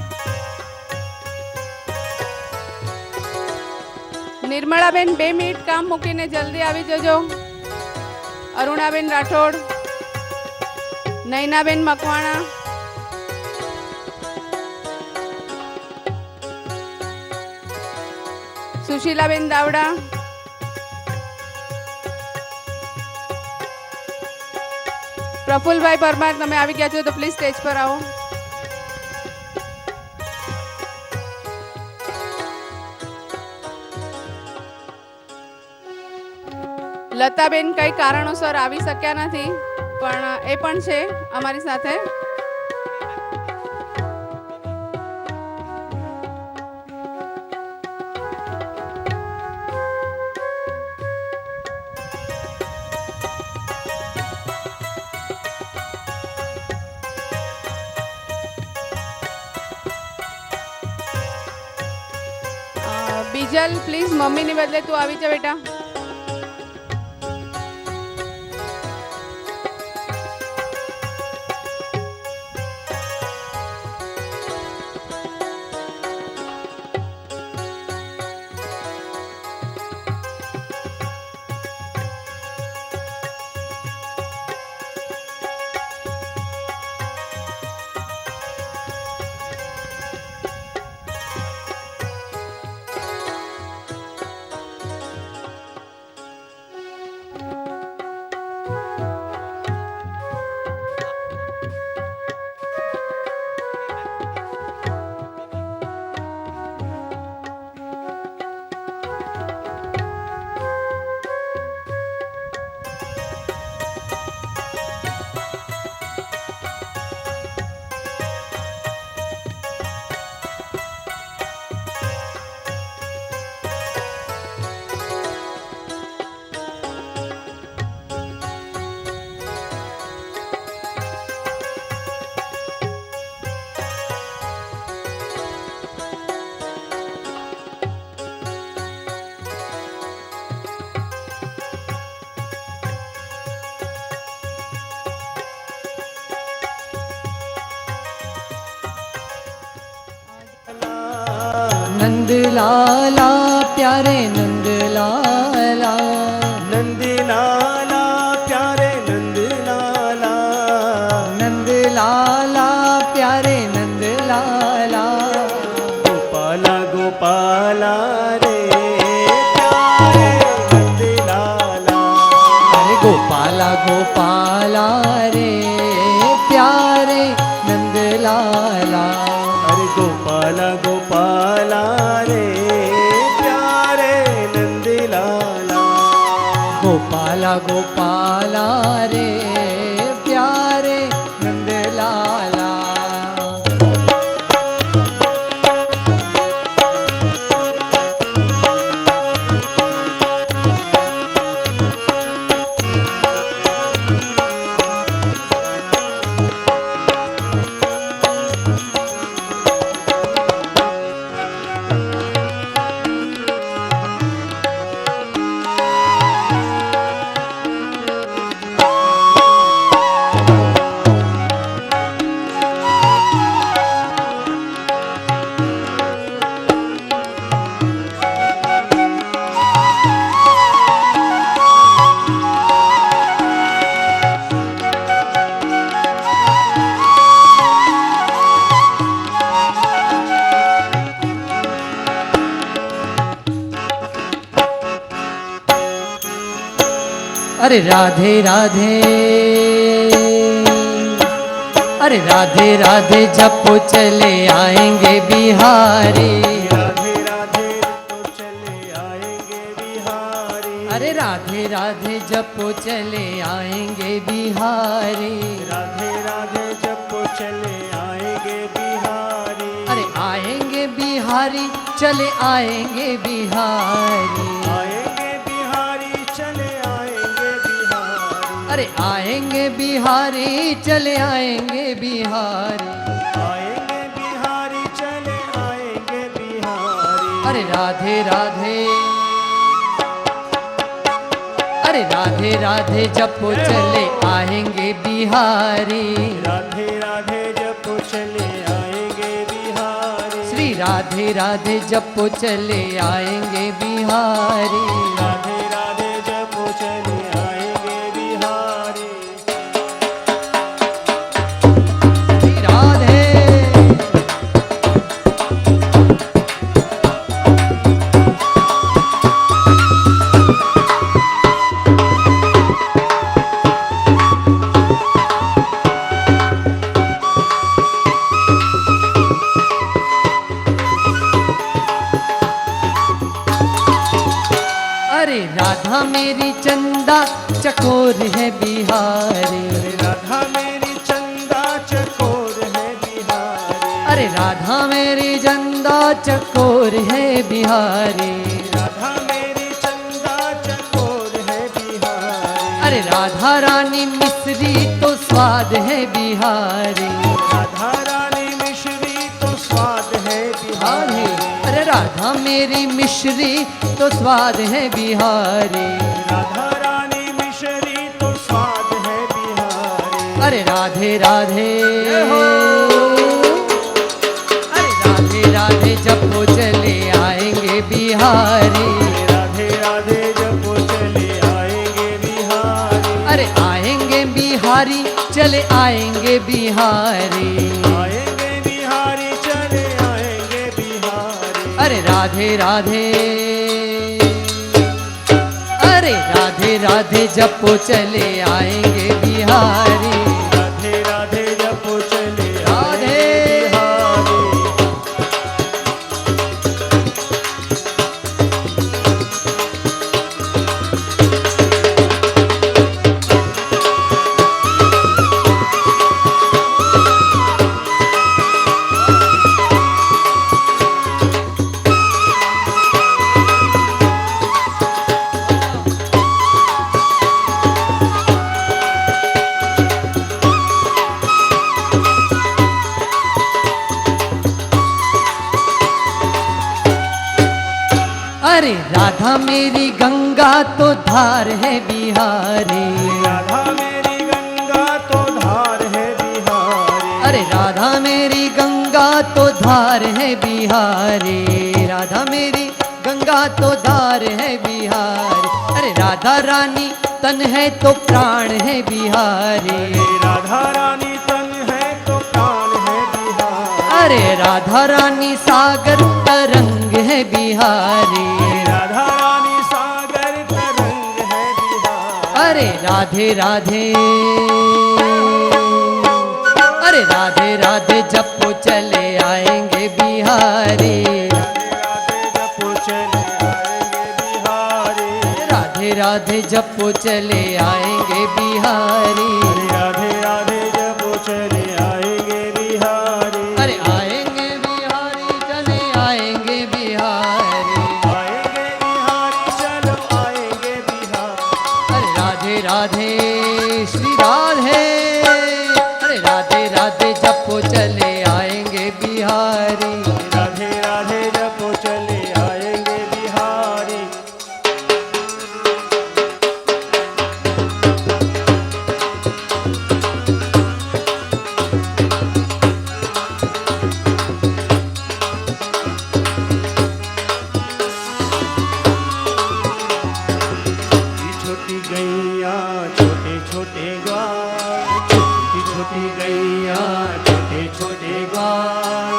નિર્મળાબેન 2 મિનિટ કામ મૂકીને જલ્દી આવી જજો. અરુણાબેન રાઠોડ, નૈનાબેન મકવાણા, સુશીલાબેન દાવડા, પ્રફુલભાઈ પરમાર, તમે આવી ગયા છો તો પ્લીઝ સ્ટેજ પર આવો. લતાબેન કઈ કારણોસર આવી શક્યા નથી, પણ એ પણ છે અમારી સાથે. બીજલ પ્લીઝ મમ્મીની બદલે તું આવી જા બેટા. नंदलाला प्यारे नंदलाला, नंदलाला प्यारे नंदलाला, नंदलाला प्यारे नंदलाला, गोपाला गोपाला रे प्यारे नंदलाला, अरे गोपाला गोपाला रे प्यारे नंदलाला, अरे गोपाला गोपाला रे प्यारे नंदलाला, गोपाला गोपाला रे प्यारे नंदलाला. अरे राधे राधे, अरे राधे राधे जपो चले आएंगे बिहारी, राधे राधे तो चले आएंगे बिहारी, अरे राधे राधे जपो चले आएंगे बिहारी, राधे राधे जपो चले आएंगे बिहारी, अरे आएंगे बिहारी चले आएंगे बिहारी, आएंगे बिहारी चले आएंगे बिहारी, अरे आएंगे बिहारी चले आएंगे बिहारी, आएंगे बिहारी चले आएंगे बिहारी, अरे राधे राधे, अरे राधे राधे जपो चले आएंगे बिहारी, राधे राधे जपो चले आएंगे बिहारी, श्री राधे राधे राधे जपो चले आएंगे बिहारी। राधे राधे जपो चले आएंगे बिहारी। राधे अरे राधा मेरी चंदा चकोर है बिहारी। राधा मेरी चंदा चकोर है बिहारी। अरे राधा मेरी चंदा चकोर है बिहारी। राधा मेरी चंदा चकोर है बिहारी। अरे राधा रानी मिश्री तो स्वाद है बिहारी। राधा रानी मिश्री तो स्वाद है बिहारी। अरे राधा मेरी मिश्री तो स्वाद है बिहारी। राधा रानी मिश्री तो स्वाद है बिहारी। अरे राधे राधे अरे राधे राधे जपो चले आएंगे बिहारी। राधे राधे जपो चले आएंगे बिहारी। अरे आएंगे बिहारी चले आएंगे बिहारी। आएंगे बिहारी चले आएंगे बिहारी। अरे राधे राधे अरे राधे राधे जपो चले आएंगे बिहारी। राधे राधे जपो चले राधे। आएंगे बिहारी। अरे राधा मेरी गंगा तो धार है बिहारी। राधा मेरी गंगा तो धार है बिहारी। अरे राधा मेरी गंगा तो धार है बिहारी। राधा मेरी गंगा तो धार है बिहारी। अरे राधा रानी तन है तो प्राण है बिहारी। राधा रानी तन है तो प्राण है बिहारी। अरे राधा रानी सागर तरंग है बिहारी। राधा रानी सागर तरंग है बिहारी। अरे राधे राधे अरे राधे राधे जपो चले आएंगे बिहारी। राधे जपो चले आएंगे बिहारी। राधे राधे जपो चले आएंगे बिहारी। राधे राधे जपो चले आएंगे बिहारी। अरे आएंगे बिहारी चले आएंगे बिहारी। आएंगे बिहारी चलो आएंगे बिहारी। अरे राधे राधे श्री राधे अरे राधे राधे जपो चले आएंगे बिहारी। राधे राधे जपो चले आएंगे बिहारी। छोटी गैया छोटे छोटे ग्वाल। छोटी छोटी गैया छोटे छोटे ग्वाल।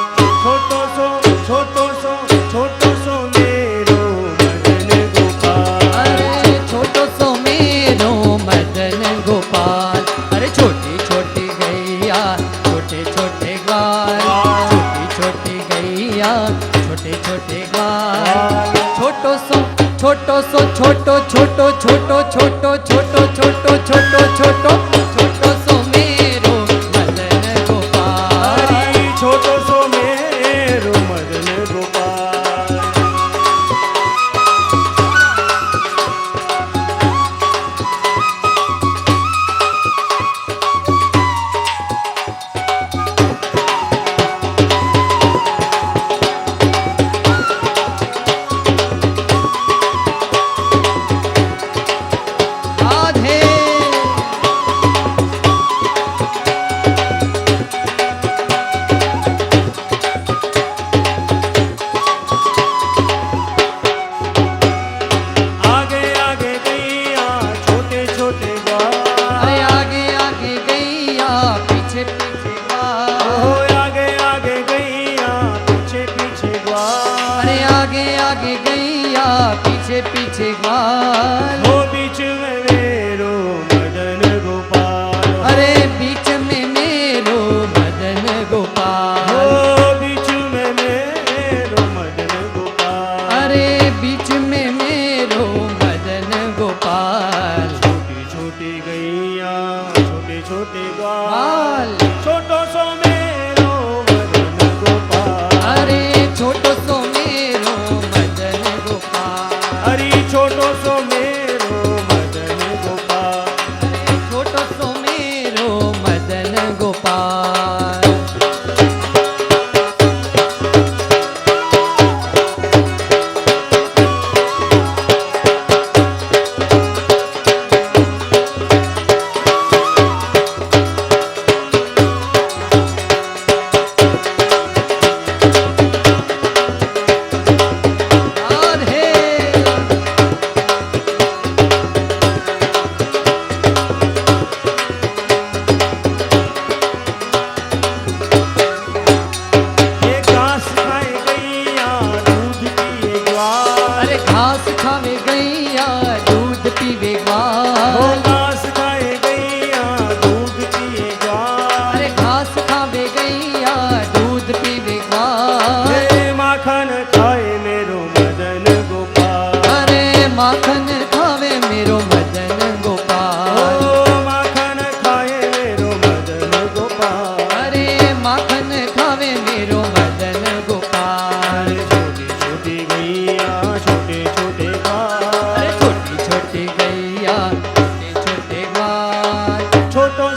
छोटो सो मेरो मदन गोपाल। अरे छोटो सो मेरो मदन गोपाल। अरे छोटी छोटी गैया छोटे छोटे ग्वाल। छोटी छोटी गैया छोटे छोटे ग्वाल। छोटो सो छोटो सो छोटो छोटो छोटो छोटो छोटो छोटो छोटो छोटो छोटो सो मेरो मदन गोपाल। छोटो ग्वाल छोटो सो मेरो मदन गोपाल अरे छोटो सो मेरो मदन गोपाल अरे छोटो सो मेरो मदन गोपाल छोटो सो मेरो मदन गोपाल राधे ये घास खाए गैया दूध पिए ग्वाल अरे घास खावे गैया दूध पीवे ओ ग्वाल घास खाए गैया दूध पिए ग्वाल अरे घास खावे गैया दूध पीवे ग्वाल हे माखन खाए मेरो मदन गोपाल अरे माखन खावे मेरो मदन गोपाल ओ माखन खाए मेरो मदन गोपाल अरे माखन खावे मेरो मदन गोपाल छोटी छोटी गैया छोटे छोटे अरे बाल छोटी छोटी गैया छोटे छोटे ग्वाल छोटो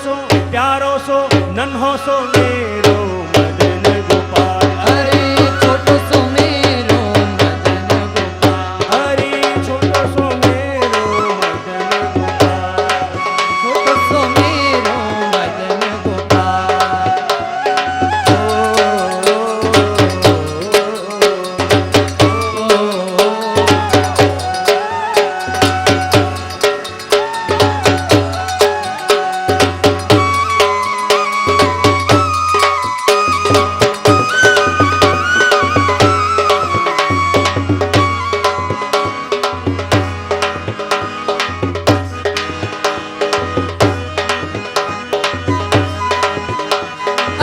सो प्यारो सो नन्हो सो मेरो मदन गोपाल अरे छोटो सो मेरो मदन गोपाल अरे छोटो सो मेरो मदन गोपाल छोटो सो मेरो मदन गोपाल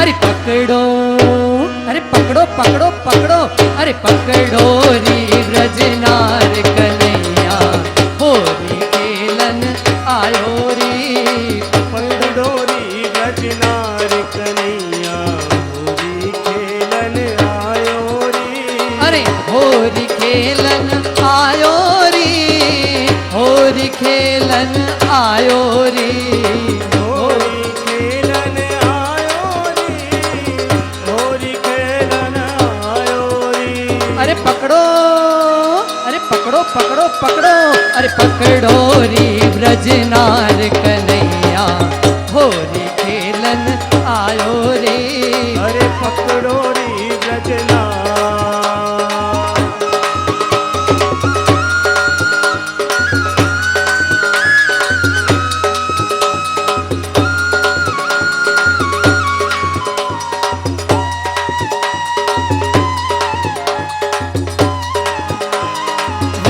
अरे पकड़ो अरे पकड़ो पकड़ो पकड़ो अरे पकड़ो री ब्रजनार कन्हैया होरी खेलन आयो री डोरी गजनार कन्हैया होरी खेलन आयो री अरे होरी खेलन आयो री होरी खेलन आयो री होरी खेलन आयो री होरी खेलन आयो री अरे पकड़ो पकड़ो पकड़ो अरे पकड़ो री ब्रजनार कन्हैया होरी खेलन आयो रे अरे पकड़ो री गजना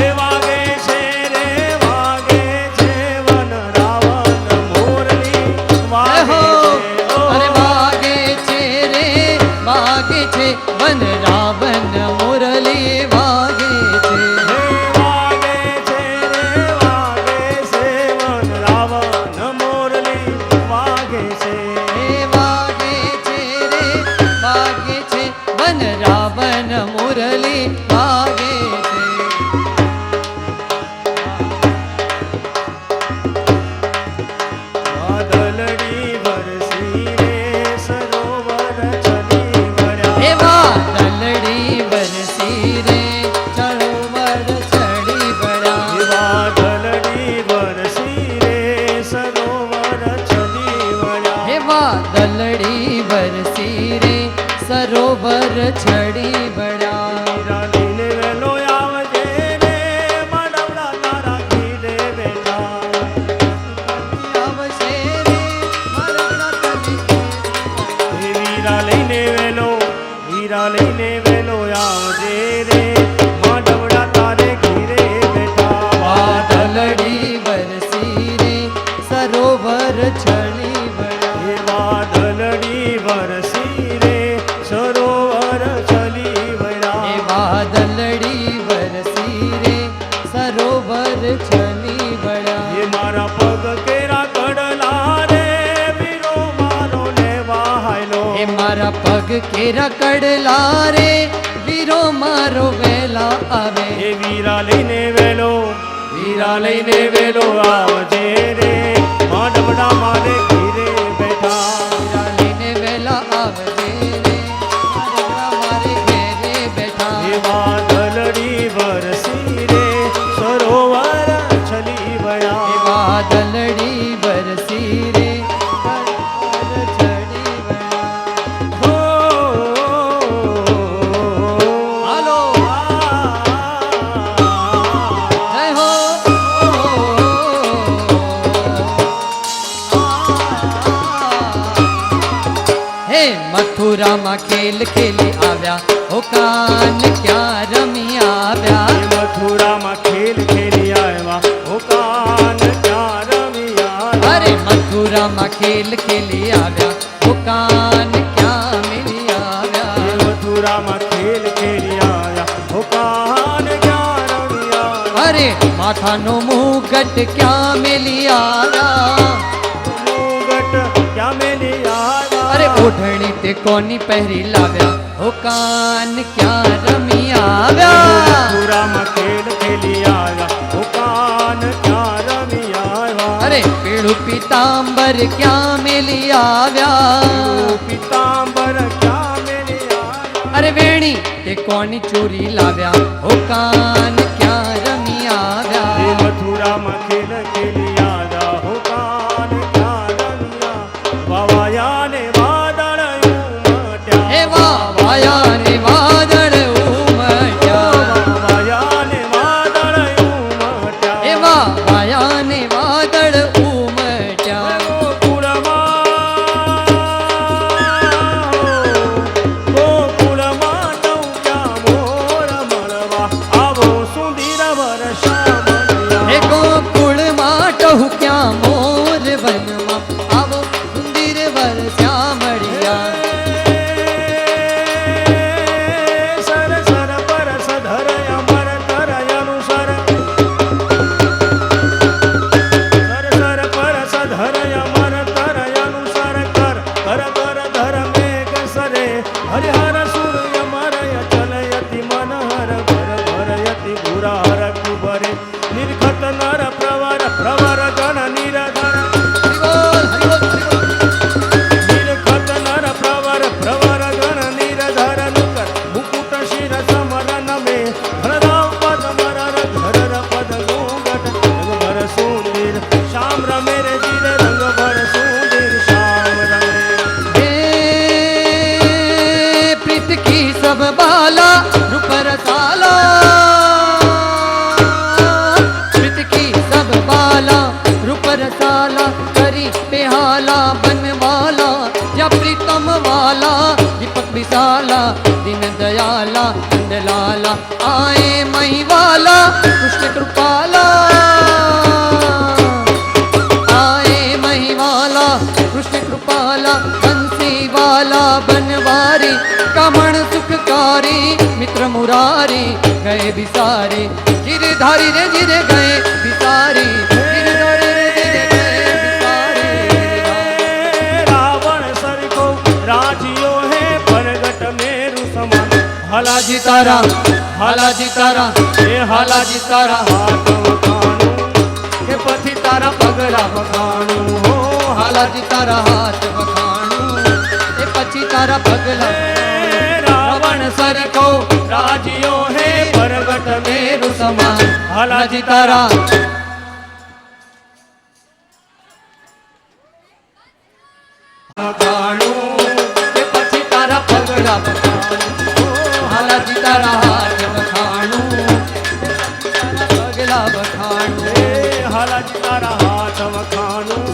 रे वागे छे वन रावण मोरली जय हो वागे छे, ओ अरे वागे छे रे वागे छे वन रावण मुरली वागे छे वागे छे रे वागे से वन रावण मोरली वागे से हे वागे छे रे वागे छे वन रावण मुरली वागे छे बादलड़ी बरसी रे सरोवर चली भर्या हे वादलड़ी बरसी रे सरोवर चढ़ी बड़ा बादलड़ी बरसी रे सरोवर चली भर्या हे वादलड़ी बरसी रे सरोवर छड़ी बड़ा रानीने वेलो आवजे रे मडवड़ा तारा कीधे बेटा आवशे रे मरगड़ा तने हीरा लईने वेलो आवजे रे मडवड़ा तारे घीरे बेटा वादलड़ी बरसी रे सरोवर छड़ी बड़ा हे बादलड़ी बरसी रे सरोवर चली भरा हे वादलड़ी बरसी रे सरोवर छड़ी बड़ा ये मारा पग केरा कड़ला रे વાઘ કેરા કડલા રે વીરો મારો વેલા આવે એ વીરા લઈને વેલો આવજે રે માંડવડા મારે ઘીરે બેઠા વીરા લઈને વેલા આવજે રે મારા મારે ઘેરે બેઠા એ વાદળડી વરસી રે સરોવર છલી એ વયા વાદળડી બરસી રે પર્વત ચડી વળ્યા. હો હાલો જય હો હે મથુરામાં ખેલ ખેલી આવ્યા ઓ કાન ક્યાં રમી આવ્યા એ મથુરામાં ખેલ ખેલી આવ્યા ઓ કાન ક્યાં રમી આવ્યા અરે મથુરામાં ખેલ ખેલી આવ્યા ઓ કાન ક્યાં મિલી એ આવ્યા મથુરામાં ખેલ ખેલી આવ્યા ઓ કાન ક્યાં રમી આવ્યા અરે માથાનો મુગટ ક્યાં મિલી આવ્યા મુગટ ક્યાં મેલી આવ્યા અરે ઓઢણી તે કોની પહેરી લાવ્યા ઓ કાન ક્યાં રમી આવ્યા મથુરામાં ખેલ ખેલી આવ્યા ઓ કાન ક્યાં રમી આવ્યા અરે પીળું પીતાંબર ક્યાં મિલી આવ્યા પિતાંબર ક્યાં મેલી આવ્યા અરે વેણી તે કોની ચોરી લાવ્યા ઓ કાન ક્યાં રમી એ આવ્યા મથુરામાં ખેલ ખેલી આવ્યા ઓ કાન ક્યાં રમ્યા વાવાયા ને વાદળ ઉમટ્યા એવા વાયા ને વાદળ ઉમટ્યા વાવાયા ને વાદળ ઉમટ્યા એવા વાયા ને વાદળ ઉમટ્યા ગોકુળમાં ટૌક્યા મોર મળવા આવો સુધીર વર્ષા હે મળ્યા ગોકુળમાં ટહુક્યા મોર વનમાં આવો સુંદર વરસ્યા મળ્યા સર સર પરસ ધર અમર તર અનુસર સર સર પરસ ધર અમર તર અનુસર કર કર કર ધર મેઘ સરે હરિહર સૂર્ય મરય ચલયતિ મનહર ભર ભરયતિ ભૂરા હર કુબરે નિર્ખત નર પ્રવર પ્રવર ગણ નિરધર હરિબોલ હરિબોલ હરિબોલ નીલકંઠ નર પ્રવર પ્રવર ગણ નિરધર નુકર મુકુટ શિર સમરન મે ધરરાવ પદ મરર ધરર પદ ગુંગટ રંગભર સુંદર શ્યામ રમે રે જીર રંગભર સુંદર શ્યામ રમે हे प्रीत की सब बाला रूप रसाला प्रीत की सब बाला रूप रसाला करी बेहाला बनवाला या प्रीतम वाला दीपक विशाला दीन दयाला नंदलाला आए महिवाला कृष्ण कृपाला आए महिवाला कृष्ण कृपाला बंसी वाला बनवारी कमण सुखकारी मित्र मुरारी गए बिसारे गिरधारी रे गिर गए बिसारी गिरधारी रे गिर गए बिसारे રાવણ સરખો રાજીઓ હે પરગટ મેરુ સમાન હાલાજી તારા હાલાજી તારા હે હાલાજી તારા હાથ વખાણું કે પછી તારા પગલા વખાણું હો હાલાજી તારા હાથ વખાણું એ પછી તારા પગલા રાવણ સરખો રાજીઓ હે પરગટ મેરુ સમાન હાલાજી તારા વખાણું એ પછી તારા પગલા વખાણું હો હાલાજી તારા હાથ વખાણું પગલા વખાણું હે હાલાજી તારા હાથ વખાણું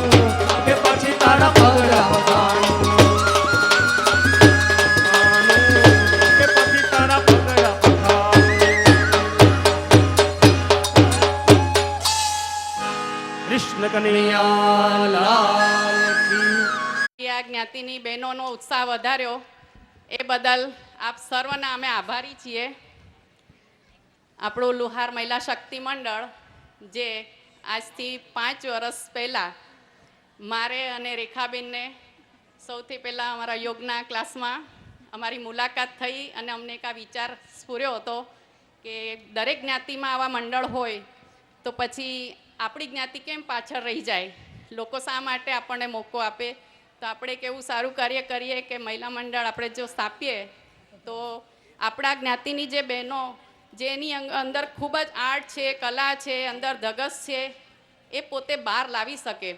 કે પછી તારા પગલા વખાણું કે પછી તારા પગલા વખાણું કૃષ્ણ કનૈયા લાલ કી આ જ્ઞાતિની બહેનોનો ઉત્સાહ વધાર્યો એ બદલ આપ સર્વના અમે આભારી છીએ. આપણું લુહાર મહિલા શક્તિ મંડળ જે આજથી 5 વર્ષ પહેલાં મારે અને રેખાબેનને સૌથી પહેલાં અમારા યોગના ક્લાસમાં અમારી મુલાકાત થઈ અને અમને એક આ વિચાર સ્ફુર્યો હતો કે દરેક જ્ઞાતિમાં આવા મંડળ હોય તો પછી આપણી જ્ઞાતિ કેમ પાછળ રહી જાય, લોકો શા માટે આપણને મોકો આપે. તો આપણે એક એવું સારું કાર્ય કરીએ કે મહિલા મંડળ આપણે જો સ્થાપીએ તો આપણા જ્ઞાતિની જે બહેનો જેની અંદર ખૂબ જ આર્ટ છે, કલા છે, અંદર ધગસ છે, એ પોતે બહાર લાવી શકે.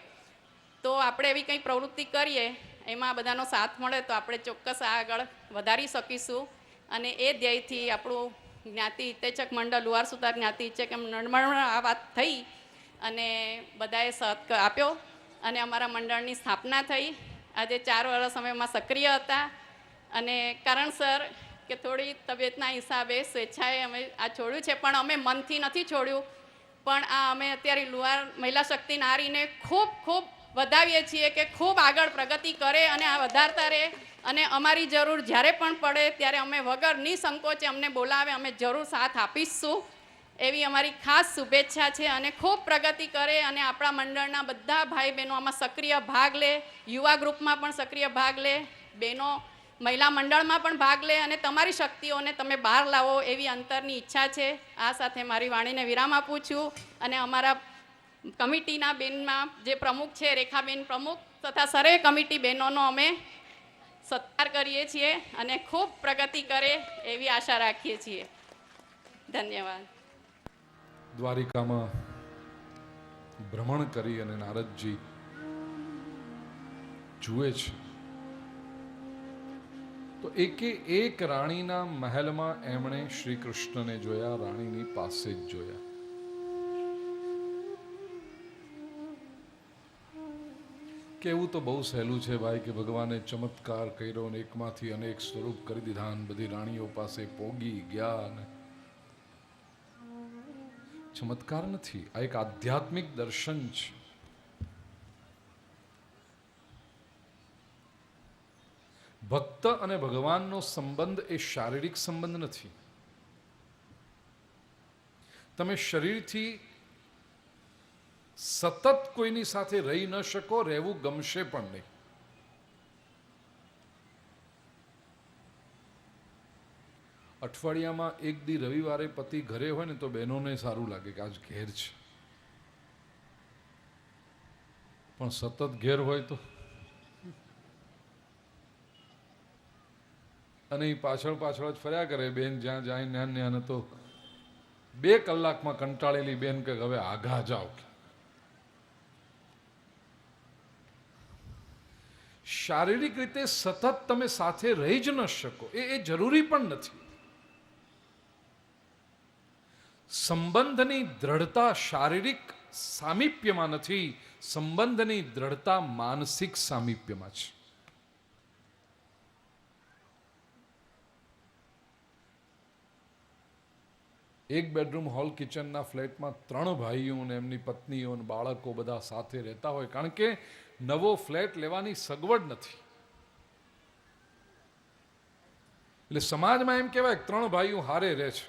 તો આપણે એવી કંઈ પ્રવૃત્તિ કરીએ, એમાં બધાનો સાથ મળે તો આપણે ચોક્કસ આગળ વધારી શકીશું. અને એ ધ્યેયથી આપણું જ્ઞાતિ હિતેચક મંડળ લુહાર સુતાર જ્ઞાતિ હિતેચક મંડળમાં આ વાત થઈ અને બધાએ સાથ આપ્યો અને અમારા મંડળની સ્થાપના થઈ. આજે 4 વર્ષ અમે એમાં સક્રિય હતા અને કારણસર કે થોડી તબિયતના હિસાબે સ્વેચ્છાએ અમે આ છોડ્યું છે, પણ અમે મનથી નથી છોડ્યું. પણ આ અમે અત્યારે લુહાર મહિલા શક્તિ નારીને ખૂબ ખૂબ વધાવીએ છીએ કે ખૂબ આગળ પ્રગતિ કરે અને આ વધારતા રહે. અને અમારી જરૂર જ્યારે પણ પડે ત્યારે અમે વગર નિસંકોચે અમને બોલાવે, અમે જરૂર સાથ આપીશું એવી અમારી ખાસ શુભેચ્છા છે. અને ખૂબ પ્રગતિ કરે અને આપણા મંડળના બધા ભાઈ બહેનો આમાં સક્રિય ભાગ લે, યુવા ગ્રુપમાં પણ સક્રિય ભાગ લે, બહેનો મહિલા મંડળમાં પણ ભાગ લે અને તમારી શક્તિઓને તમે બહાર લાવો એવી અંતરની ઈચ્છા છે. આ સાથે મારી વાણીને વિરામ આપું છું અને અમારા કમિટીના બેનમાં જે પ્રમુખ છે રેખાબેન પ્રમુખ તથા સર્વે કમિટી બહેનોનો અમે સત્કાર કરીએ છીએ અને ખૂબ પ્રગતિ કરે એવી આશા રાખીએ છીએ. ધન્યવાદ. દ્વારિકામાં ભ્રમણ કરી અને નારદજી જુએ છે તો એકે એક રાણીના મહેલમાં એમણે શ્રી કૃષ્ણને જોયા, રાણીની પાસે જ જોયા. કેવું તો બહુ સહેલું છે ભાઈ કે ભગવાને ચમત્કાર કર્યો ને એકમાંથી અનેક સ્વરૂપ કરી દીધા ને બધી રાણીઓ પાસે પોગી ગયા. ને ચમત્કાર નથી, આ એક આધ્યાત્મિક દર્શન છે. ભક્ત અને ભગવાનનો સંબંધ એ શારીરિક સંબંધ નથી. તમે શરીરથી સતત કોઈની સાથે રહી ન શકો, રહેવું ગમશે પણ નહીં. અઠવાડિયામાં એક દી રવિવારે પતિ ઘરે હોય ને તો બહેનોને સારું લાગે કે આજ ઘેર છે, પણ સતત ઘેર હોય તો અને એ પાછળ પાછળ જ ફર્યા કરે. બેન જ્યાં જાય ન્યાન ન્યાન તો 2 કલાકમાં કંટાળેલી બેન કે હવે આઘા જાઓ. શારીરિક રીતે સતત તમે સાથે રહી જ ન શકો એ જરૂરી પણ નથી. સંબંધની દ્રઢતા શારીરિક સામીપ્યમાં નથી, સંબંધની દ્રઢતા માનસિક સામીપ્યમાં છે. એક બેડરૂમ હોલ કિચનના ફ્લેટમાં 3 ભાઈઓ અને એમની પત્નીઓ અને બાળકો બધા સાથે રહેતા હોય, કારણ કે નવો ફ્લેટ લેવાની સગવડ નથી. એટલે સમાજમાં એમ કહેવાય 3 ભાઈઓ હારે રહે છે,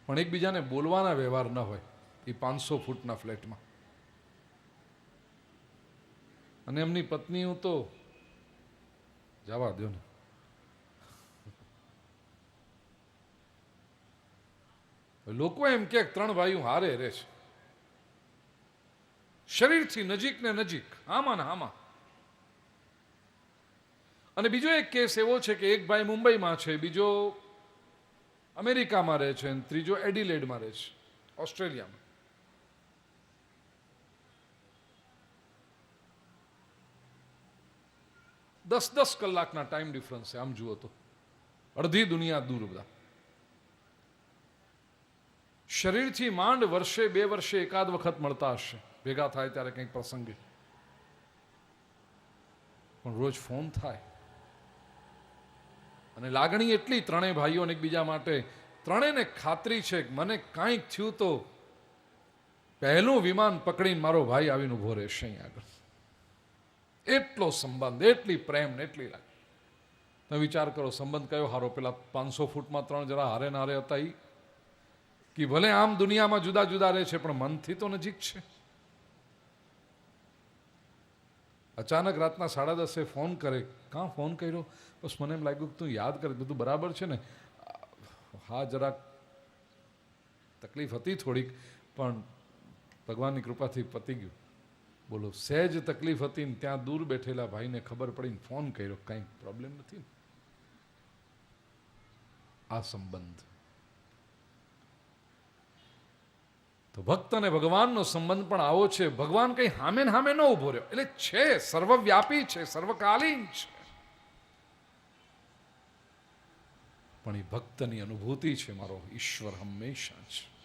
પણ એકબીજાને બોલવાના વ્યવહાર ન હોય. એ 500 ફૂટના ફ્લેટમાં અને એમની પત્નીઓ તો જવા દો ને. લોકો એમ કે 3 ભાઈઓ હારે રહે છે, શરીરથી નજીક ને નજીક, આમાં ને આમાં. અને બીજો એક કેસ એવો છે કે એક ભાઈ મુંબઈમાં છે, બીજો અમેરિકામાં રહે છે અને ત્રીજો એડિલેડમાં રહે છે, ઓસ્ટ્રેલિયામાં. દસ કલાકના ટાઈમ ડિફરન્સ છે. આમ જુઓ તો અડધી દુનિયા દૂર બધા. શરીરથી માંડ વર્ષે 2 વર્ષે એકાદ વખત મળતા હશે, ભેગા થાય ત્યારે કંઈક પ્રસંગે, પણ રોજ ફોન થાય. અને લાગણી એટલી 3 ભાઈઓને એકબીજા માટે, 3ને ખાતરી છે કે મને કાંઈક થયું તો પહેલું વિમાન પકડીને મારો ભાઈ આવીને ઉભો રહેશે અહીં આગળ. એટલો સંબંધ, એટલી પ્રેમ ને એટલી લાગે. તમે વિચાર કરો સંબંધ કયો હારો, પેલા 500 ફૂટમાં 3 જરા હારે નારે હતા એ, કે ભલે આમ દુનિયામાં જુદા જુદા રહે છે પણ મનથી તો નજીક છે. અચાનક રાતના 10:30 ફોન કરે. કાં ફોન કર્યો? બસ મને એમ લાગ્યું કે તું યાદ કરે, બધું બરાબર છે ને? હા, જરાક તકલીફ હતી થોડીક, પણ ભગવાનની કૃપાથી પતી ગયું. બોલો, સહેજ તકલીફ હતી ને ત્યાં દૂર બેઠેલા ભાઈને ખબર પડીને ફોન કર્યો, કંઈ પ્રોબ્લેમ નથી ને? આ સંબંધ. તો ભક્ત અને ભગવાનનો સંબંધ પણ આવો છે. ભગવાન કંઈ હામે ને હામે ન ઉભો રહ્યો, એટલે છે, સર્વવ્યાપી છે, સર્વકાલીન છે, પણ એ ભક્તની અનુભૂતિ છે, મારો ઈશ્વર હંમેશા છે.